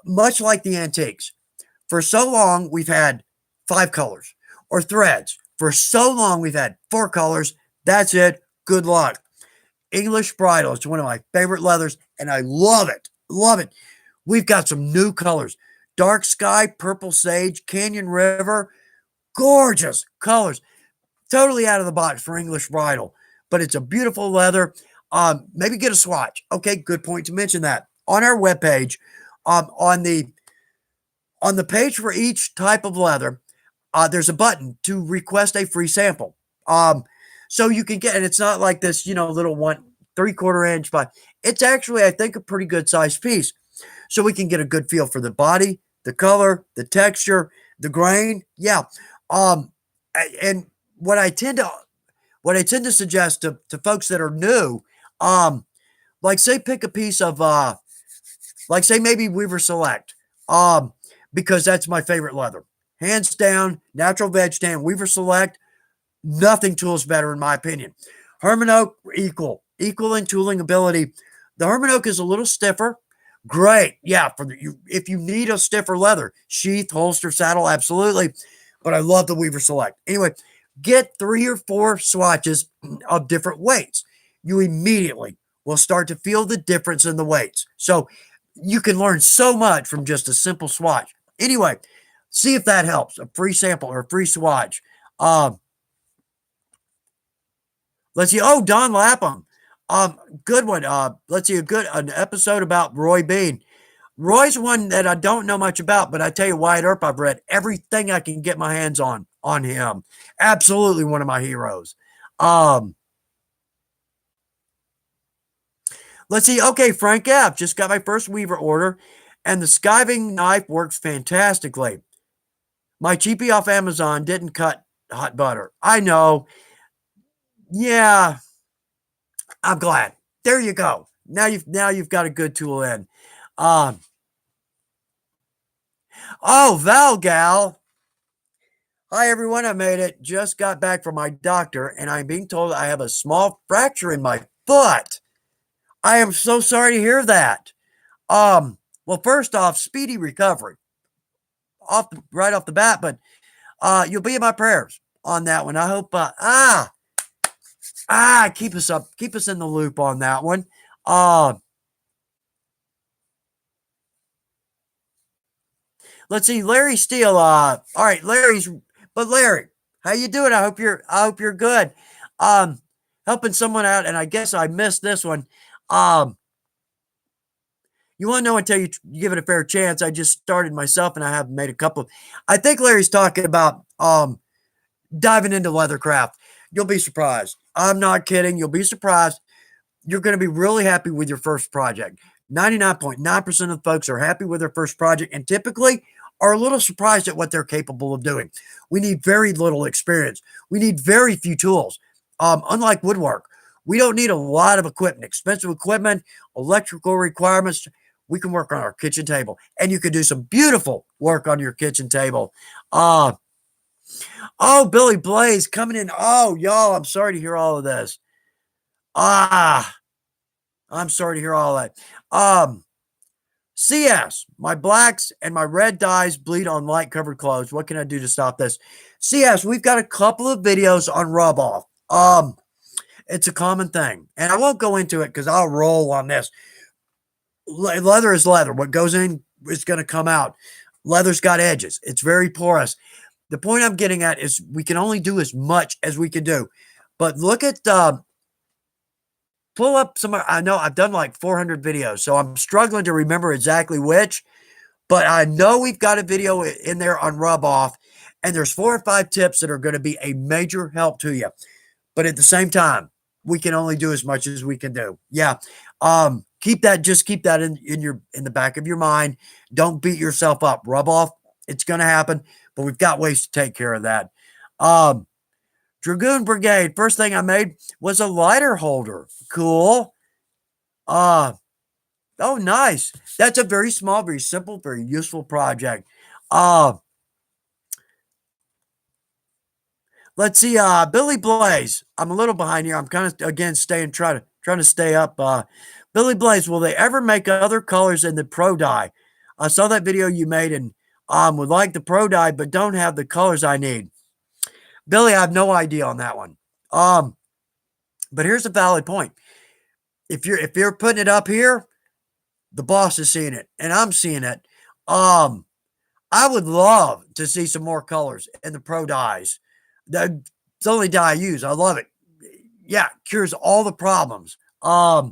much like the antiques. For so long, we've had 5 colors or threads. For so long, we've had 4 colors. That's it. Good luck. English bridal is one of my favorite leathers, and I love it. Love it. We've got some new colors. Dark sky, purple sage, canyon river. Gorgeous colors. Totally out of the box for English bridal, but it's a beautiful leather. Maybe get a swatch. Okay, good point to mention that. On our webpage, on the page for each type of leather, there's a button to request a free sample. So you can get, and it's not like this, little 1 3/4 inch, but it's actually, I think, a pretty good sized piece. So we can get a good feel for the body, the color, the texture, the grain. Yeah. And what I tend to suggest to folks that are new, like say pick a piece of, like say maybe Weaver Select, because that's my favorite leather. Hands down, natural veg tan, Weaver Select, nothing tools better in my opinion. Herman Oak, equal in tooling ability. The Herman Oak is a little stiffer. Great. Yeah, if you need a stiffer leather, sheath, holster, saddle, absolutely. But I love the Weaver Select. Anyway, get 3 or 4 swatches of different weights. You immediately will start to feel the difference in the weights. So you can learn so much from just a simple swatch. Anyway, see if that helps. A free sample or a free swatch. Let's see. Oh, Don Lapham. Good one. Let's see. An episode about Roy Bean. Roy's one that I don't know much about, but I tell you, Wyatt Earp, I've read everything I can get my hands on him. Absolutely one of my heroes. Let's see. Okay, Frank F. Just got my first Weaver order, and the skiving knife works fantastically. My cheapie off Amazon didn't cut hot butter. I know. Yeah, I'm glad. There you go. Now you've got a good tool in. Oh, Val Gal. Hi everyone, I made it. Just got back from my doctor, and I'm being told I have a small fracture in my foot. I am so sorry to hear that. Well, first off, speedy recovery. Right off the bat, but you'll be in my prayers on that one. I hope keep us in the loop on that one. Let's see, Larry Steele. All right, Larry, how you doing? I hope you're good. Helping someone out, and I guess I missed this one. You want to know until you give it a fair chance. I just started myself, and I have made a couple. I think Larry's talking about diving into leathercraft. You'll be surprised. I'm not kidding. You'll be surprised. You're going to be really happy with your first project. 99.9% of folks are happy with their first project and typically are a little surprised at what they're capable of doing. We need very little experience. We need very few tools. Unlike woodwork, we don't need a lot of equipment, expensive equipment, electrical requirements. We can work on our kitchen table, and you can do some beautiful work on your kitchen table. Oh, Billy Blaze coming in. Oh, y'all, I'm sorry to hear all of this. I'm sorry to hear all that. CS, my blacks and my red dyes bleed on light covered clothes. What can I do to stop this? CS, we've got a couple of videos on rub off. It's a common thing, and I won't go into it because I'll roll on this. Leather is leather. What goes in is going to come out. Leather's got edges. It's very porous. The point I'm getting at is we can only do as much as we can do. But look at pull up some. I know I've done like 400 videos, so I'm struggling to remember exactly which. But I know we've got a video in there on rub off, and there's 4 or 5 tips that are going to be a major help to you. But at the same time, we can only do as much as we can do. Yeah. Keep that in the back of your mind. Don't beat yourself up. Rub off. It's going to happen, but we've got ways to take care of that. Dragoon Brigade. First thing I made was a lighter holder. Cool. Oh, nice. That's a very small, very simple, very useful project. Uh, let's see. Billy Blaze. I'm a little behind here. I'm kind of again trying to stay up. Billy Blaze. Will they ever make other colors in the Pro Dye? I saw that video you made and would like the Pro Dye, but don't have the colors I need. Billy, I have no idea on that one. But here's a valid point. If you're putting it up here, the boss is seeing it, and I'm seeing it. Um, I would love to see some more colors in the Pro Dyes. That's the only dye I use. I love it. Yeah, cures all the problems. I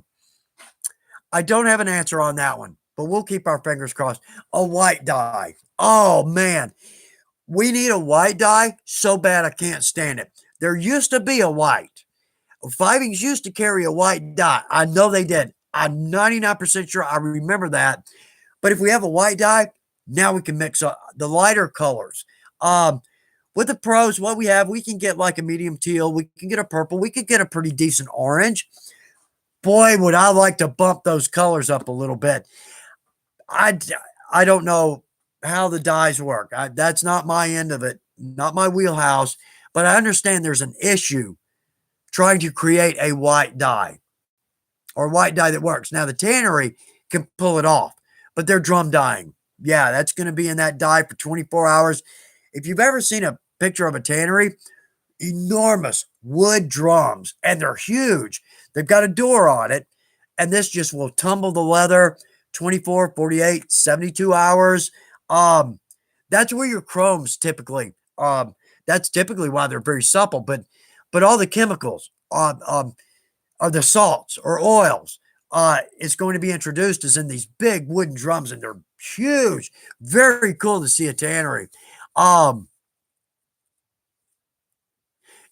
don't have an answer on that one, but we'll keep our fingers crossed. A white dye. Oh man, we need a white dye so bad I can't stand it. There used to be a white. Fivings used to carry a white dye. I know they did. I'm 99% sure I remember that. But if we have a white dye, now we can mix up the lighter colors. With the pros, what we have, we can get like a medium teal, we can get a purple, we could get a pretty decent orange. Boy, would I like to bump those colors up a little bit. I, I don't know how the dyes work. That's not my end of it, not my wheelhouse, but I understand there's an issue trying to create a white dye or white dye that works. Now, the tannery can pull it off, but they're drum dyeing. Yeah, that's going to be in that dye for 24 hours. If you've ever seen a picture of a tannery, enormous wood drums, and they're huge. They've got a door on it, and this just will tumble the leather 24, 48, 72 hours. Um, that's where your chromes typically, that's typically why they're very supple, but all the chemicals, or the salts or oils, it's going to be introduced as in these big wooden drums, and they're huge. Very cool to see a tannery. Um,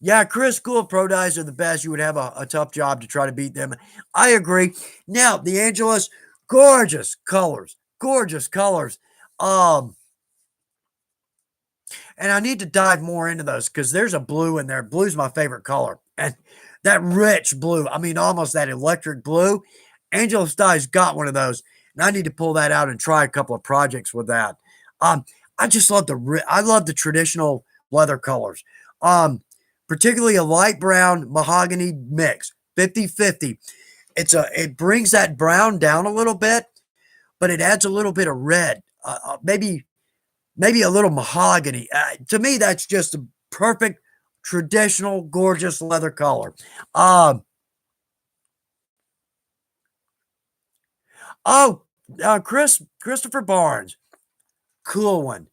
yeah, Chris School Pro Dyes are the best. You would have a tough job to try to beat them. I agree. Now, the Angelus, gorgeous colors, gorgeous colors. Um, and I need to dive more into those because there's a blue in there. Blue's my favorite color. And that rich blue, I mean, almost that electric blue. Angelus Dye's got one of those. And I need to pull that out and try a couple of projects with that. Um, I just love I love the traditional leather colors. Particularly a light brown mahogany mix, 50-50. It brings that brown down a little bit, but it adds a little bit of red, maybe a little mahogany. To me, that's just a perfect traditional gorgeous leather color. Um, oh, Christopher Barnes, cool one.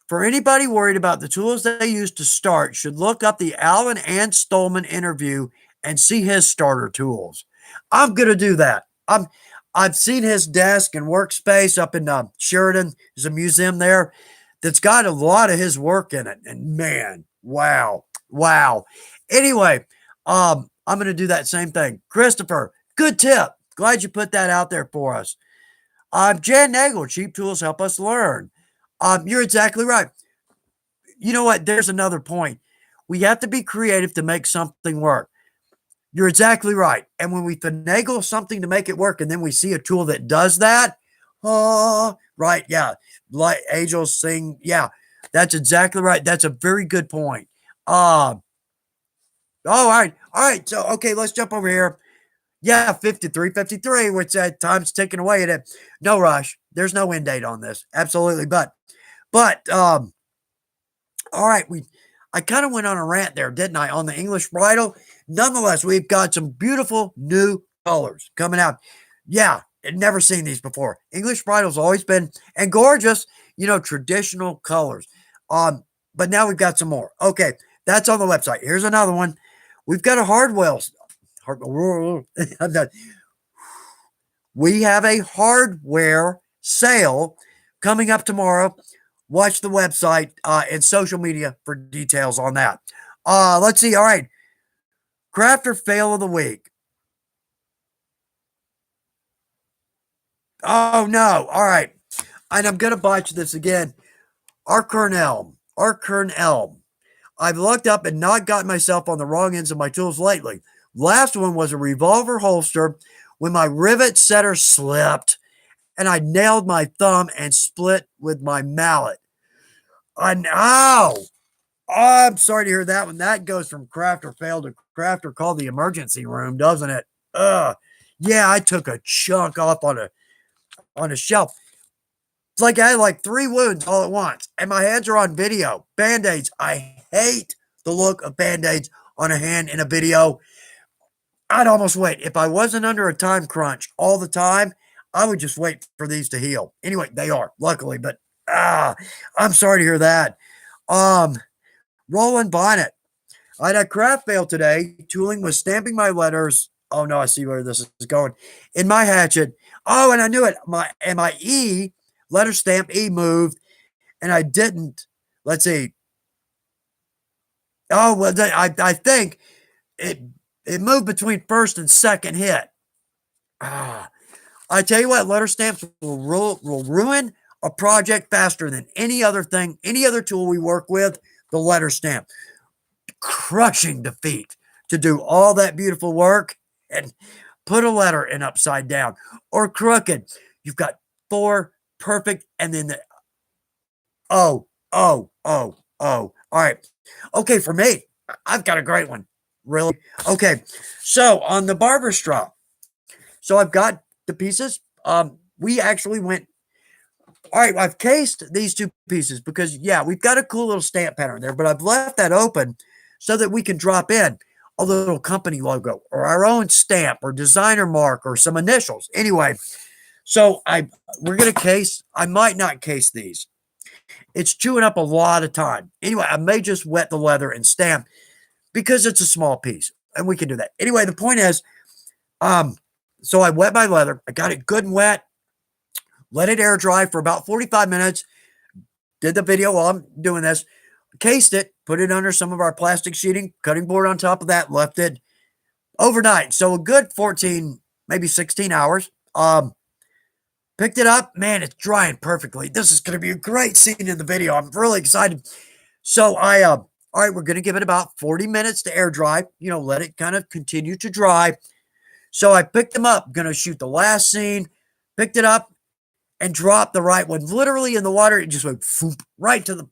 For anybody worried about the tools they use to start, should look up the Alvin and Stolman interview and see his starter tools. I'm gonna do that. I've seen his desk and workspace up in Sheridan. There's a museum there that's got a lot of his work in it, and man, wow, wow. Anyway, I'm gonna do that same thing. Christopher, good tip. Glad you put that out there for us. Jan Nagel, cheap tools help us learn. You're exactly right. You know what? There's another point. We have to be creative to make something work. You're exactly right. And when we finagle something to make it work, and then we see a tool that does that, oh, right, yeah, like angels sing, yeah, that's exactly right. That's a very good point. All right. So, okay, let's jump over here. Yeah, 53, which time's ticking away at it. No rush. There's no end date on this. Absolutely. But all right, I kind of went on a rant there, didn't I, on the English bridle? Nonetheless, we've got some beautiful new colors coming out. Yeah, I'd never seen these before. English bridle's always been and gorgeous, traditional colors. But now we've got some more. Okay, that's on the website. Here's another one. We've got a we have a hardware sale coming up tomorrow. Watch the website and social media for details on that. Let's see. All right. Crafter fail of the week. Oh, no. All right. And I'm going to botch this again. Arcurn Elm. I've looked up and not gotten myself on the wrong ends of my tools lately. Last one was a revolver holster when my rivet setter slipped and I nailed my thumb and split with my mallet. Ow! Oh, I'm sorry to hear that one. That goes from craft or fail to craft or call the emergency room, doesn't it? Yeah, I took a chunk off on a shelf. It's like I had like 3 wounds all at once, and my hands are on video. Band-Aids. I hate the look of Band-Aids on a hand in a video. I'd almost wait. If I wasn't under a time crunch all the time, I would just wait for these to heal. Anyway, they are, luckily, but I'm sorry to hear that. Roland Bonnet. I had a craft fail today. Tooling was stamping my letters. Oh no, I see where this is going. In my hatchet. Oh, and I knew it. My E, letter stamp E moved, and I didn't. Let's see. Oh, well, I think it moved between first and second hit. I tell you what, letter stamps will ruin a project faster than any other thing, any other tool we work with, the letter stamp. Crushing defeat to do all that beautiful work and put a letter in upside down or crooked. You've got 4 perfect and then oh. All right. Okay, for me, I've got a great one. Really? Okay. So on the barber straw, so I've got the pieces. We actually went, all right, I've cased these 2 pieces because, yeah, we've got a cool little stamp pattern there, but I've left that open so that we can drop in a little company logo or our own stamp or designer mark or some initials. Anyway, so we're going to case. I might not case these. It's chewing up a lot of time. Anyway, I may just wet the leather and stamp because it's a small piece, and we can do that. Anyway, the point is, so I wet my leather. I got it good and wet. Let it air dry for about 45 minutes. Did the video while I'm doing this. Cased it, put it under some of our plastic sheeting, cutting board on top of that, left it overnight. So a good 14, maybe 16 hours. Picked it up. Man, it's drying perfectly. This is going to be a great scene in the video. I'm really excited. So all right, we're going to give it about 40 minutes to air dry. Let it kind of continue to dry. So I picked them up. Going to shoot the last scene. Picked it up and dropped the right one. Literally in the water, it just went foop, right to the,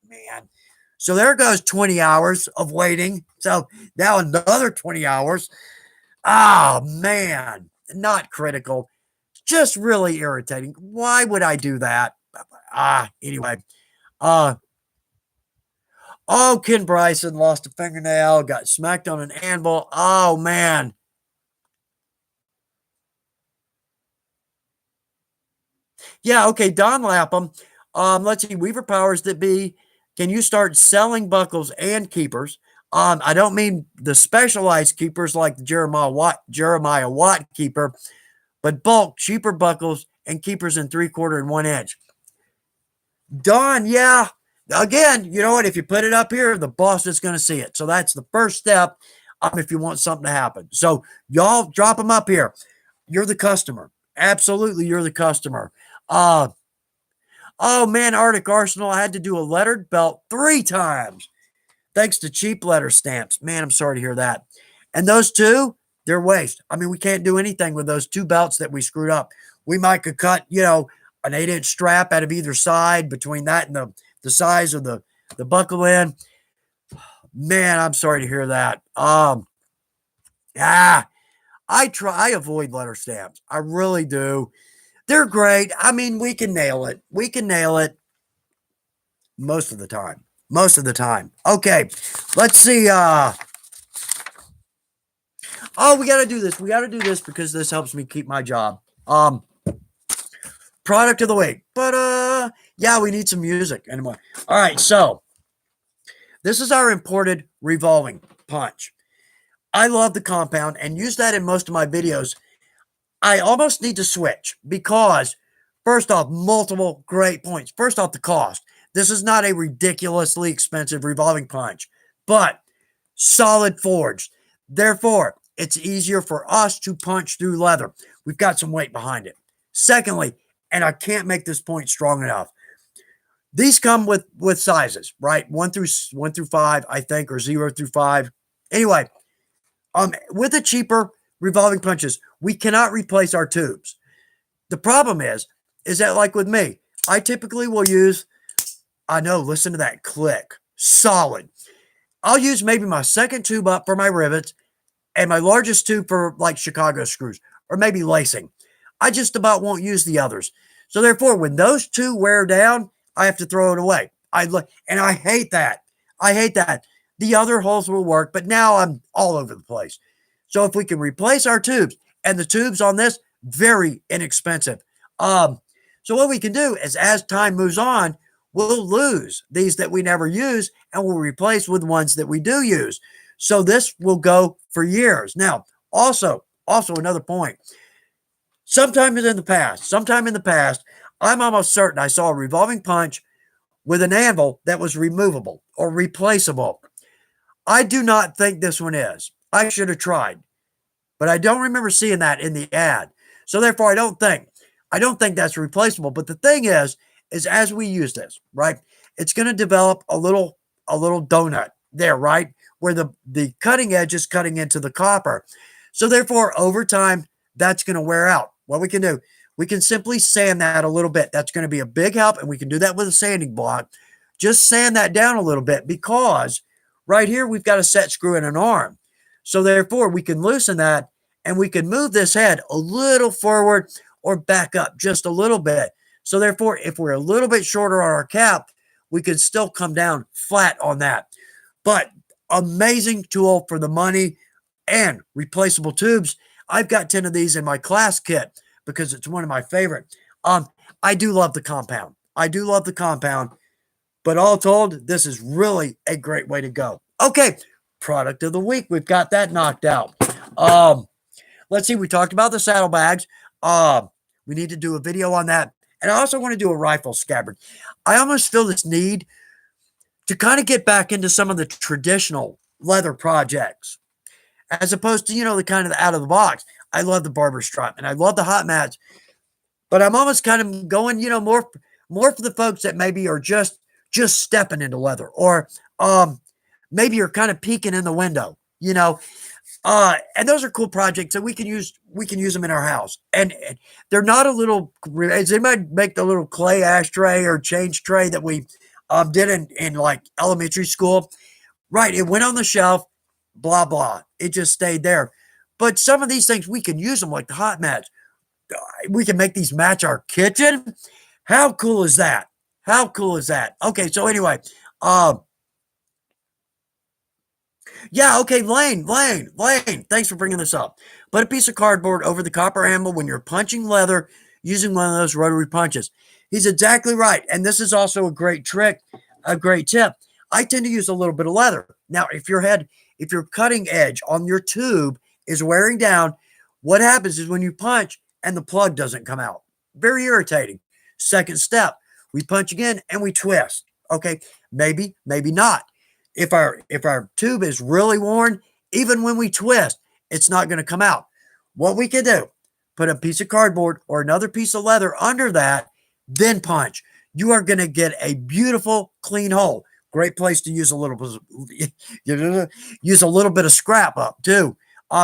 man. So there goes 20 hours of waiting. So now another 20 hours. Oh, man. Not critical. Just really irritating. Why would I do that? Anyway. Ken Bryson lost a fingernail, got smacked on an anvil. Oh, man. Yeah, okay, Don Lapham. Let's see, Weaver Powers that be. Can you start selling buckles and keepers? I don't mean the specialized keepers like the Jeremiah Watt keeper, but bulk, cheaper buckles and keepers in 3/4 and 1 inch. Don, yeah. Again, you know what? If you put it up here, the boss is going to see it. So that's the first step if you want something to happen. So y'all drop them up here. You're the customer. Absolutely, you're the customer. Oh, man, Arctic Arsenal, I had to do a lettered belt 3 times thanks to cheap letter stamps. Man, I'm sorry to hear that. And those 2, they're waste. I mean, we can't do anything with those 2 belts that we screwed up. We might could cut, an 8-inch strap out of either side between that and the size of the buckle in. Man, I'm sorry to hear that. I avoid letter stamps. I really do. They're great. I mean, we can nail it. We can nail it most of the time. Most of the time. Okay, let's see. We got to do this. We got to do this because this helps me keep my job. Product of the week. But, yeah, we need some music anymore. All right, so this is our imported revolving punch. I love the compound and use that in most of my videos. I almost need to switch because, first off, multiple great points. First off, the cost. This is not a ridiculously expensive revolving punch, but solid forged. Therefore, it's easier for us to punch through leather. We've got some weight behind it. Secondly, and I can't make this point strong enough, these come with sizes, right? 1 through 5, I think, or 0 through 5. Anyway, with a cheaper revolving punches. We cannot replace our tubes. The problem is that like with me, I typically will use, I know, listen to that click. Solid. I'll use maybe my second tube up for my rivets and my largest tube for like Chicago screws or maybe lacing. I just about won't use the others. So therefore, when those two wear down, I have to throw it away. And I hate that. I hate that. The other holes will work, but now I'm all over the place. So if we can replace our tubes, and the tubes on this, very inexpensive. So what we can do is as time moves on, we'll lose these that we never use and we'll replace with ones that we do use. So this will go for years. Now, also another point. Sometime in the past, I'm almost certain I saw a revolving punch with an anvil that was removable or replaceable. I do not think this one is. I should have tried, but I don't remember seeing that in the ad. So therefore, I don't think that's replaceable. But the thing is as we use this, right, it's going to develop a little donut there, right, where the cutting edge is cutting into the copper. So therefore, over time, that's going to wear out. What we can do, we can simply sand that a little bit. That's going to be a big help, and we can do that with a sanding block. Just sand that down a little bit because right here we've got a set screw and an arm. So therefore, we can loosen that, and we can move this head a little forward or back up just a little bit. So therefore, if we're a little bit shorter on our cap, we can still come down flat on that. But amazing tool for the money and replaceable tubes. I've got 10 of these in my class kit because it's one of my favorite. I do love the compound. But all told, this is really a great way to go. Okay, product of the week. We've got that knocked out. Let's see. We talked about the saddlebags. We need to do a video on that. And I also want to do a rifle scabbard. I almost feel this need to kind of get back into some of the traditional leather projects as opposed to, the kind of out of the box. I love the barber strap and I love the hot mats, but I'm almost kind of going, more for the folks that maybe are just stepping into leather or maybe you're kind of peeking in the window, and those are cool projects that we can use them in our house. And they're not a little, as they might make the little clay ashtray or change tray that we did in like elementary school. Right. It went on the shelf, blah, blah. It just stayed there. But some of these things we can use them like the hot mats. We can make these match our kitchen. How cool is that? Okay. So anyway, yeah, okay, Lane, thanks for bringing this up. Put a piece of cardboard over the copper handle when you're punching leather using one of those rotary punches. He's exactly right. And this is also a great trick, a great tip. I tend to use a little bit of leather. Now, if your cutting edge on your tube is wearing down, what happens is when you punch and the plug doesn't come out. Very irritating. Second step, we punch again and we twist. Okay, maybe not. If our tube is really worn, even when we twist, it's not going to come out. What we can do, put a piece of cardboard or another piece of leather under that, then punch. You are going to get a beautiful, clean hole. Great place to use a little bit of scrap up too.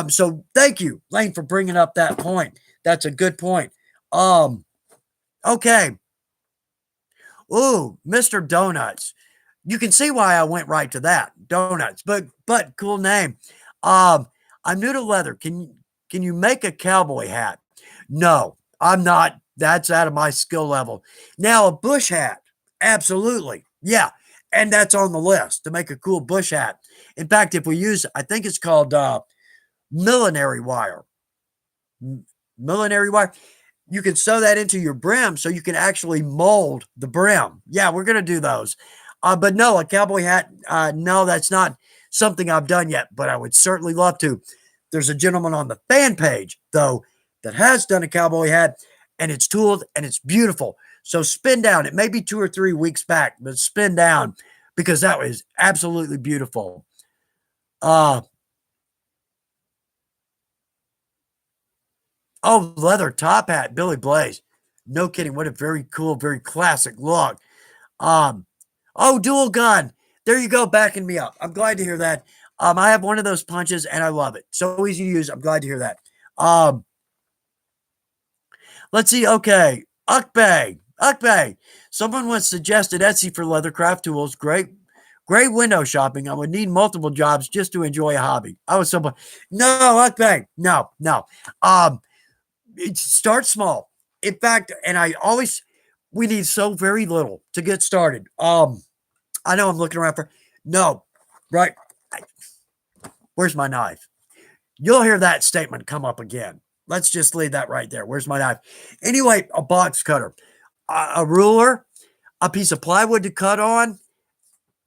So thank you, Lane, for bringing up that point. That's a good point. Okay. Ooh, Mr. Donuts. You can see why I went right to that. Donuts, but cool name. I'm new to leather. Can you make a cowboy hat? No, I'm not. That's out of my skill level. Now, a bush hat. Absolutely. Yeah. And that's on the list to make a cool bush hat. In fact, if we use, I think it's called millinery wire. Millinery wire. You can sew that into your brim so you can actually mold the brim. Yeah, we're going to do those. But no, a cowboy hat, no, that's not something I've done yet, but I would certainly love to. There's a gentleman on the fan page, though, that has done a cowboy hat, and it's tooled, and it's beautiful. So spin down. It may be 2 or 3 weeks back, but spin down because that was absolutely beautiful. Leather top hat, Billy Blaze. No kidding. What a very cool, very classic look. Dual gun. There you go, backing me up. I'm glad to hear that. I have one of those punches and I love it. So easy to use. I'm glad to hear that. Um, let's see. Okay. Ukbay. Someone once suggested Etsy for leathercraft tools. Great window shopping. I would need multiple jobs just to enjoy a hobby. I was so, no, Ukbay. No. Um, start small. In fact, and we need so very little to get started. I know I'm looking around for, no, right. Where's my knife? You'll hear that statement come up again. Let's just leave that right there. Where's my knife? Anyway, a box cutter, a ruler, a piece of plywood to cut on,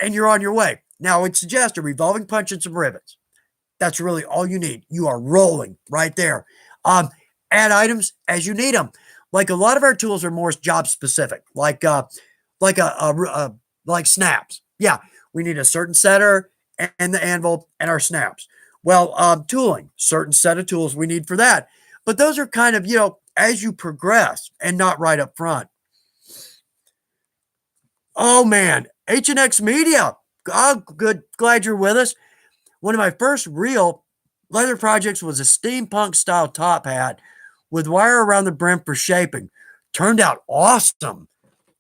and you're on your way. Now, I would suggest a revolving punch and some rivets. That's really all you need. You are rolling right there. Add items as you need them. Like a lot of our tools are more job specific, like like snaps. Yeah, we need a certain setter and the anvil and our snaps. Well, tooling, certain set of tools we need for that. But those are kind of, as you progress and not right up front. Oh man, H&X Media. Oh, good. Glad you're with us. One of my first real leather projects was a steampunk style top hat with wire around the brim for shaping. Turned out awesome.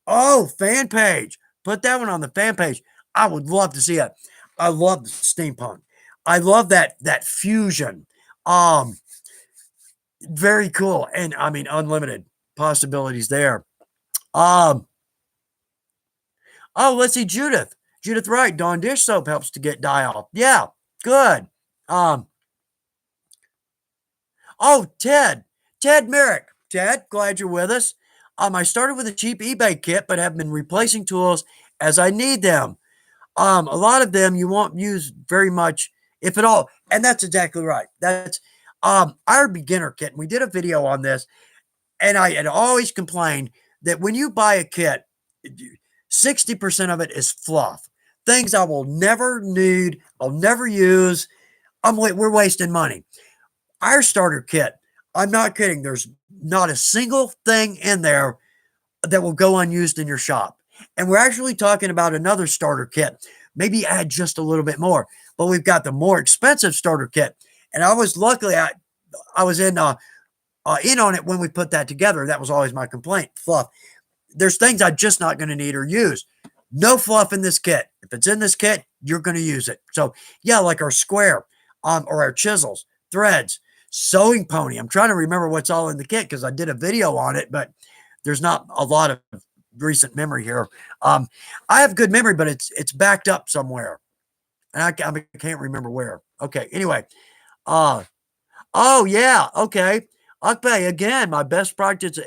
Oh, fan page. Put that one on the fan page. I would love to see it. I love the steampunk. I love that fusion. Very cool. And I mean, unlimited possibilities there. Um, oh, let's see, Judith. Judith Wright, Dawn dish soap helps to get dye off. Yeah, good. Um, oh, Ted Merrick. Ted, glad you're with us. I started with a cheap eBay kit, but have been replacing tools as I need them. A lot of them you won't use very much, if at all. And that's exactly right. That's our beginner kit. And we did a video on this, and I had always complained that when you buy a kit, 60% of it is fluff. Things I will never need, I'll never use. We're wasting money. Our starter kit, I'm not kidding. There's not a single thing in there that will go unused in your shop. And we're actually talking about another starter kit. Maybe add just a little bit more. But we've got the more expensive starter kit. And I was luckily, I was in on it when we put that together. That was always my complaint, fluff. There's things I'm just not going to need or use. No fluff in this kit. If it's in this kit, you're going to use it. So yeah, like our square, or our chisels, threads, sewing pony. I'm trying to remember what's all in the kit because I did a video on it, but there's not a lot of recent memory here. I have good memory, but it's backed up somewhere, and I can't remember where. Okay, anyway, oh yeah, okay. Ukbay, again, my best project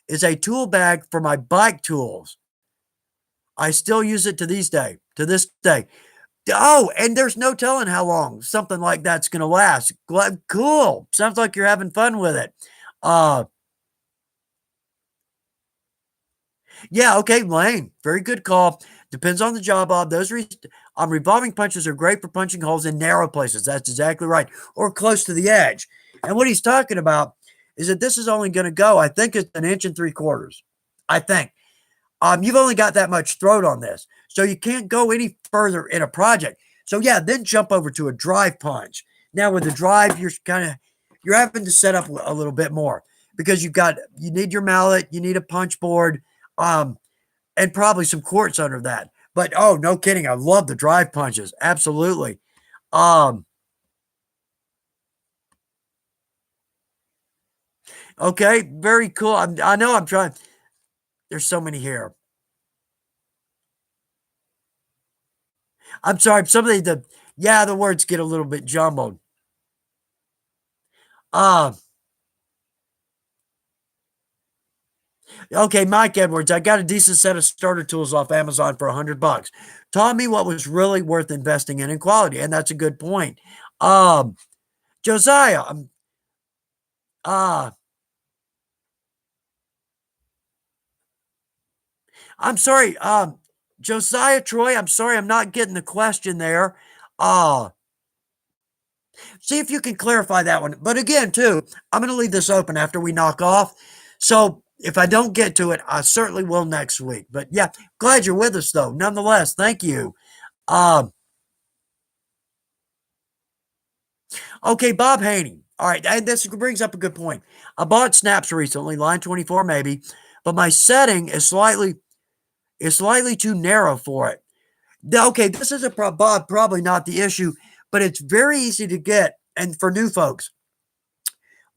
is a tool bag for my bike tools. I still use it to this day. Oh, and there's no telling how long something like that's going to last. Cool. Sounds like you're having fun with it. Yeah, okay, Lane. Very good call. Depends on the job, Bob. Those revolving punches are great for punching holes in narrow places. That's exactly right. Or close to the edge. And what he's talking about is that this is only going to go, I think it's 1 3/4 inches. I think. You've only got that much throat on this. So you can't go any further in a project. So yeah, then jump over to a drive punch. Now with the drive, you're having to set up a little bit more because you need your mallet, you need a punch board, and probably some quartz under that. But oh, no kidding. I love the drive punches. Absolutely. Okay, very cool. I know I'm trying. There's so many here. I'm sorry. The words get a little bit jumbled. Okay, Mike Edwards, I got a decent set of starter tools off Amazon for $100. Taught me what was really worth investing in quality, and that's a good point. Josiah, I'm sorry, Josiah Troy, I'm sorry, I'm not getting the question there. See if you can clarify that one. But again, too, I'm going to leave this open after we knock off. So if I don't get to it, I certainly will next week. But yeah, glad you're with us, though. Nonetheless, thank you. Okay, Bob Haney. All right, and this brings up a good point. I bought snaps recently, line 24 maybe, but my setting is slightly too narrow for it. Okay, this is Bob, probably not the issue, but it's very easy to get. And for new folks,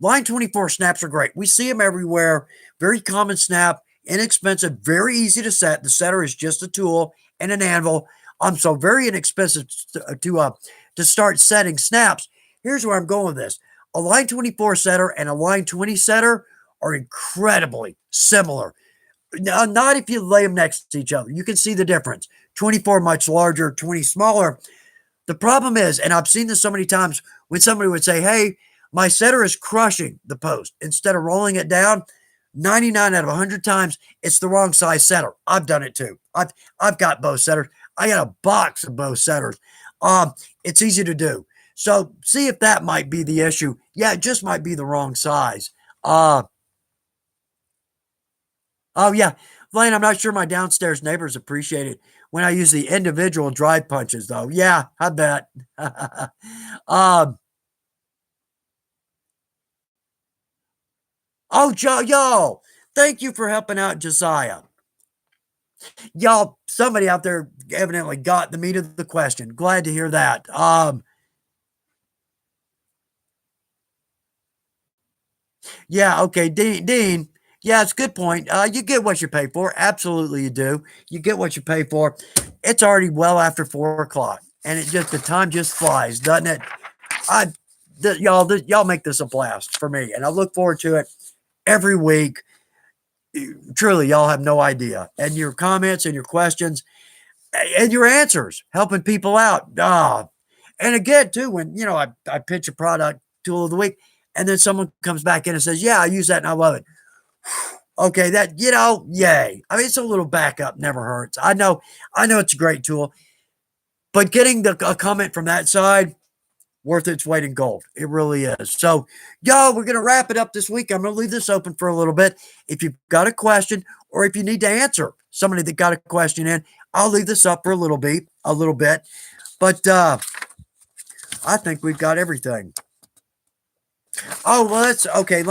line 24 snaps are great. We see them everywhere. Very common snap, inexpensive, very easy to set. The setter is just a tool and an anvil. So very inexpensive to start setting snaps. Here's where I'm going with this. A line 24 setter and a line 20 setter are incredibly similar. Now, not if you lay them next to each other. You can see the difference. 24 much larger, 20 smaller. The problem is, and I've seen this so many times, when somebody would say, hey, my setter is crushing the post instead of rolling it down, 99 out of 100 times, it's the wrong size setter. I've done it too. I've got bow setters. I got a box of bow setters. It's easy to do. So see if that might be the issue. Yeah, it just might be the wrong size. Oh, yeah. Lane, I'm not sure my downstairs neighbors appreciate it when I use the individual drive punches, though. Yeah, I bet. Oh, y'all, thank you for helping out Josiah. Y'all, somebody out there evidently got the meat of the question. Glad to hear that. Yeah, okay, Dean. Yeah, it's a good point. You get what you pay for. Absolutely, you do. You get what you pay for. It's already well after 4 o'clock, and the time just flies, doesn't it? I, y'all make this a blast for me, and I look forward to it every week. Truly, y'all have no idea, and your comments and your questions and your answers, helping people out. And again, too, when I pitch a product tool of the week, and then someone comes back in and says, "Yeah, I use that and I love it." Okay, that yay. I mean, it's a little backup, never hurts. I know it's a great tool, but getting a comment from that side, worth its weight in gold. It really is. So, y'all, we're gonna wrap it up this week. I'm gonna leave this open for a little bit. If you've got a question or if you need to answer somebody that got a question in, I'll leave this up for a little bit. But I think we've got everything. Oh, well, that's okay.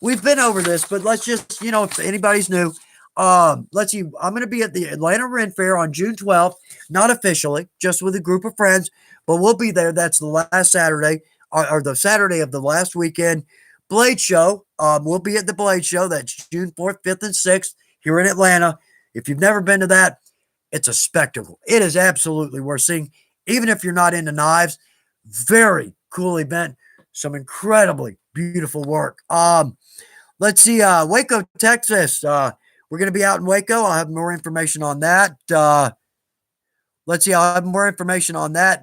We've been over this, but let's just, if anybody's new, let's see. I'm going to be at the Atlanta Ren Fair on June 12th, not officially, just with a group of friends, but we'll be there. That's the last Saturday, or the Saturday of the last weekend. Blade Show, we'll be at the Blade Show. That's June 4th, 5th, and 6th here in Atlanta. If you've never been to that, it's a spectacle. It is absolutely worth seeing, even if you're not into knives. Very cool event. Some incredibly beautiful work. Let's see, Waco, Texas. We're going to be out in Waco. I'll have more information on that. Let's see, I'll have more information on that.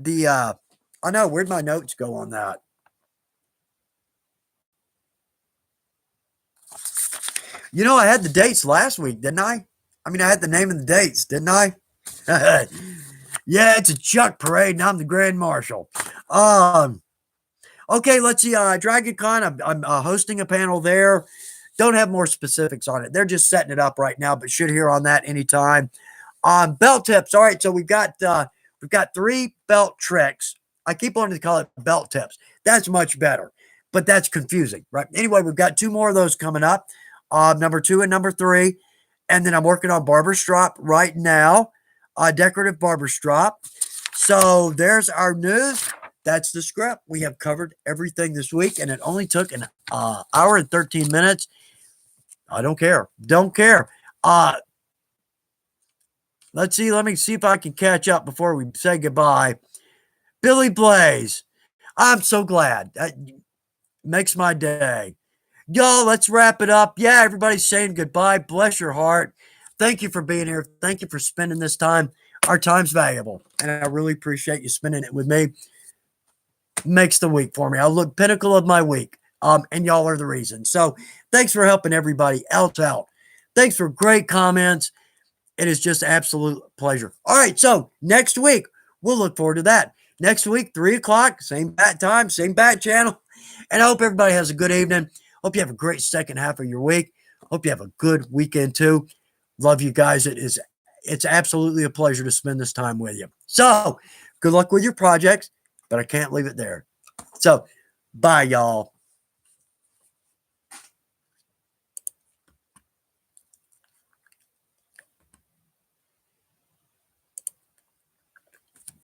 I know, where'd my notes go on that? I had the dates last week, didn't I? I mean, I had the name and the dates, didn't I? Yeah, it's a Chuck parade, and I'm the Grand Marshal. Okay, let's see. DragonCon, I'm hosting a panel there. Don't have more specifics on it. They're just setting it up right now, but should hear on that anytime. Belt tips. All right, so we've got 3 belt tricks. I keep wanting to call it belt tips. That's much better, but that's confusing, right? Anyway, we've got 2 more of those coming up. Number 2 and number 3. And then I'm working on barber strap right now, decorative barber strap. So there's our news. That's the script. We have covered everything this week, and it only took an hour and 13 minutes. I don't care. Don't care. Let's see. Let me see if I can catch up before we say goodbye. Billy Blaze. I'm so glad. That makes my day. Y'all, let's wrap it up. Yeah, everybody's saying goodbye. Bless your heart. Thank you for being here. Thank you for spending this time. Our time's valuable, and I really appreciate you spending it with me. Makes the week for me. I look pinnacle of my week. And y'all are the reason. So thanks for helping everybody else out. Thanks for great comments. It is just absolute pleasure. All right. So next week, we'll look forward to that. Next week, 3 o'clock, same bat time, same bat channel. And I hope everybody has a good evening. Hope you have a great second half of your week. Hope you have a good weekend too. Love you guys. It's absolutely a pleasure to spend this time with you. So good luck with your projects, but I can't leave it there. So, bye, y'all.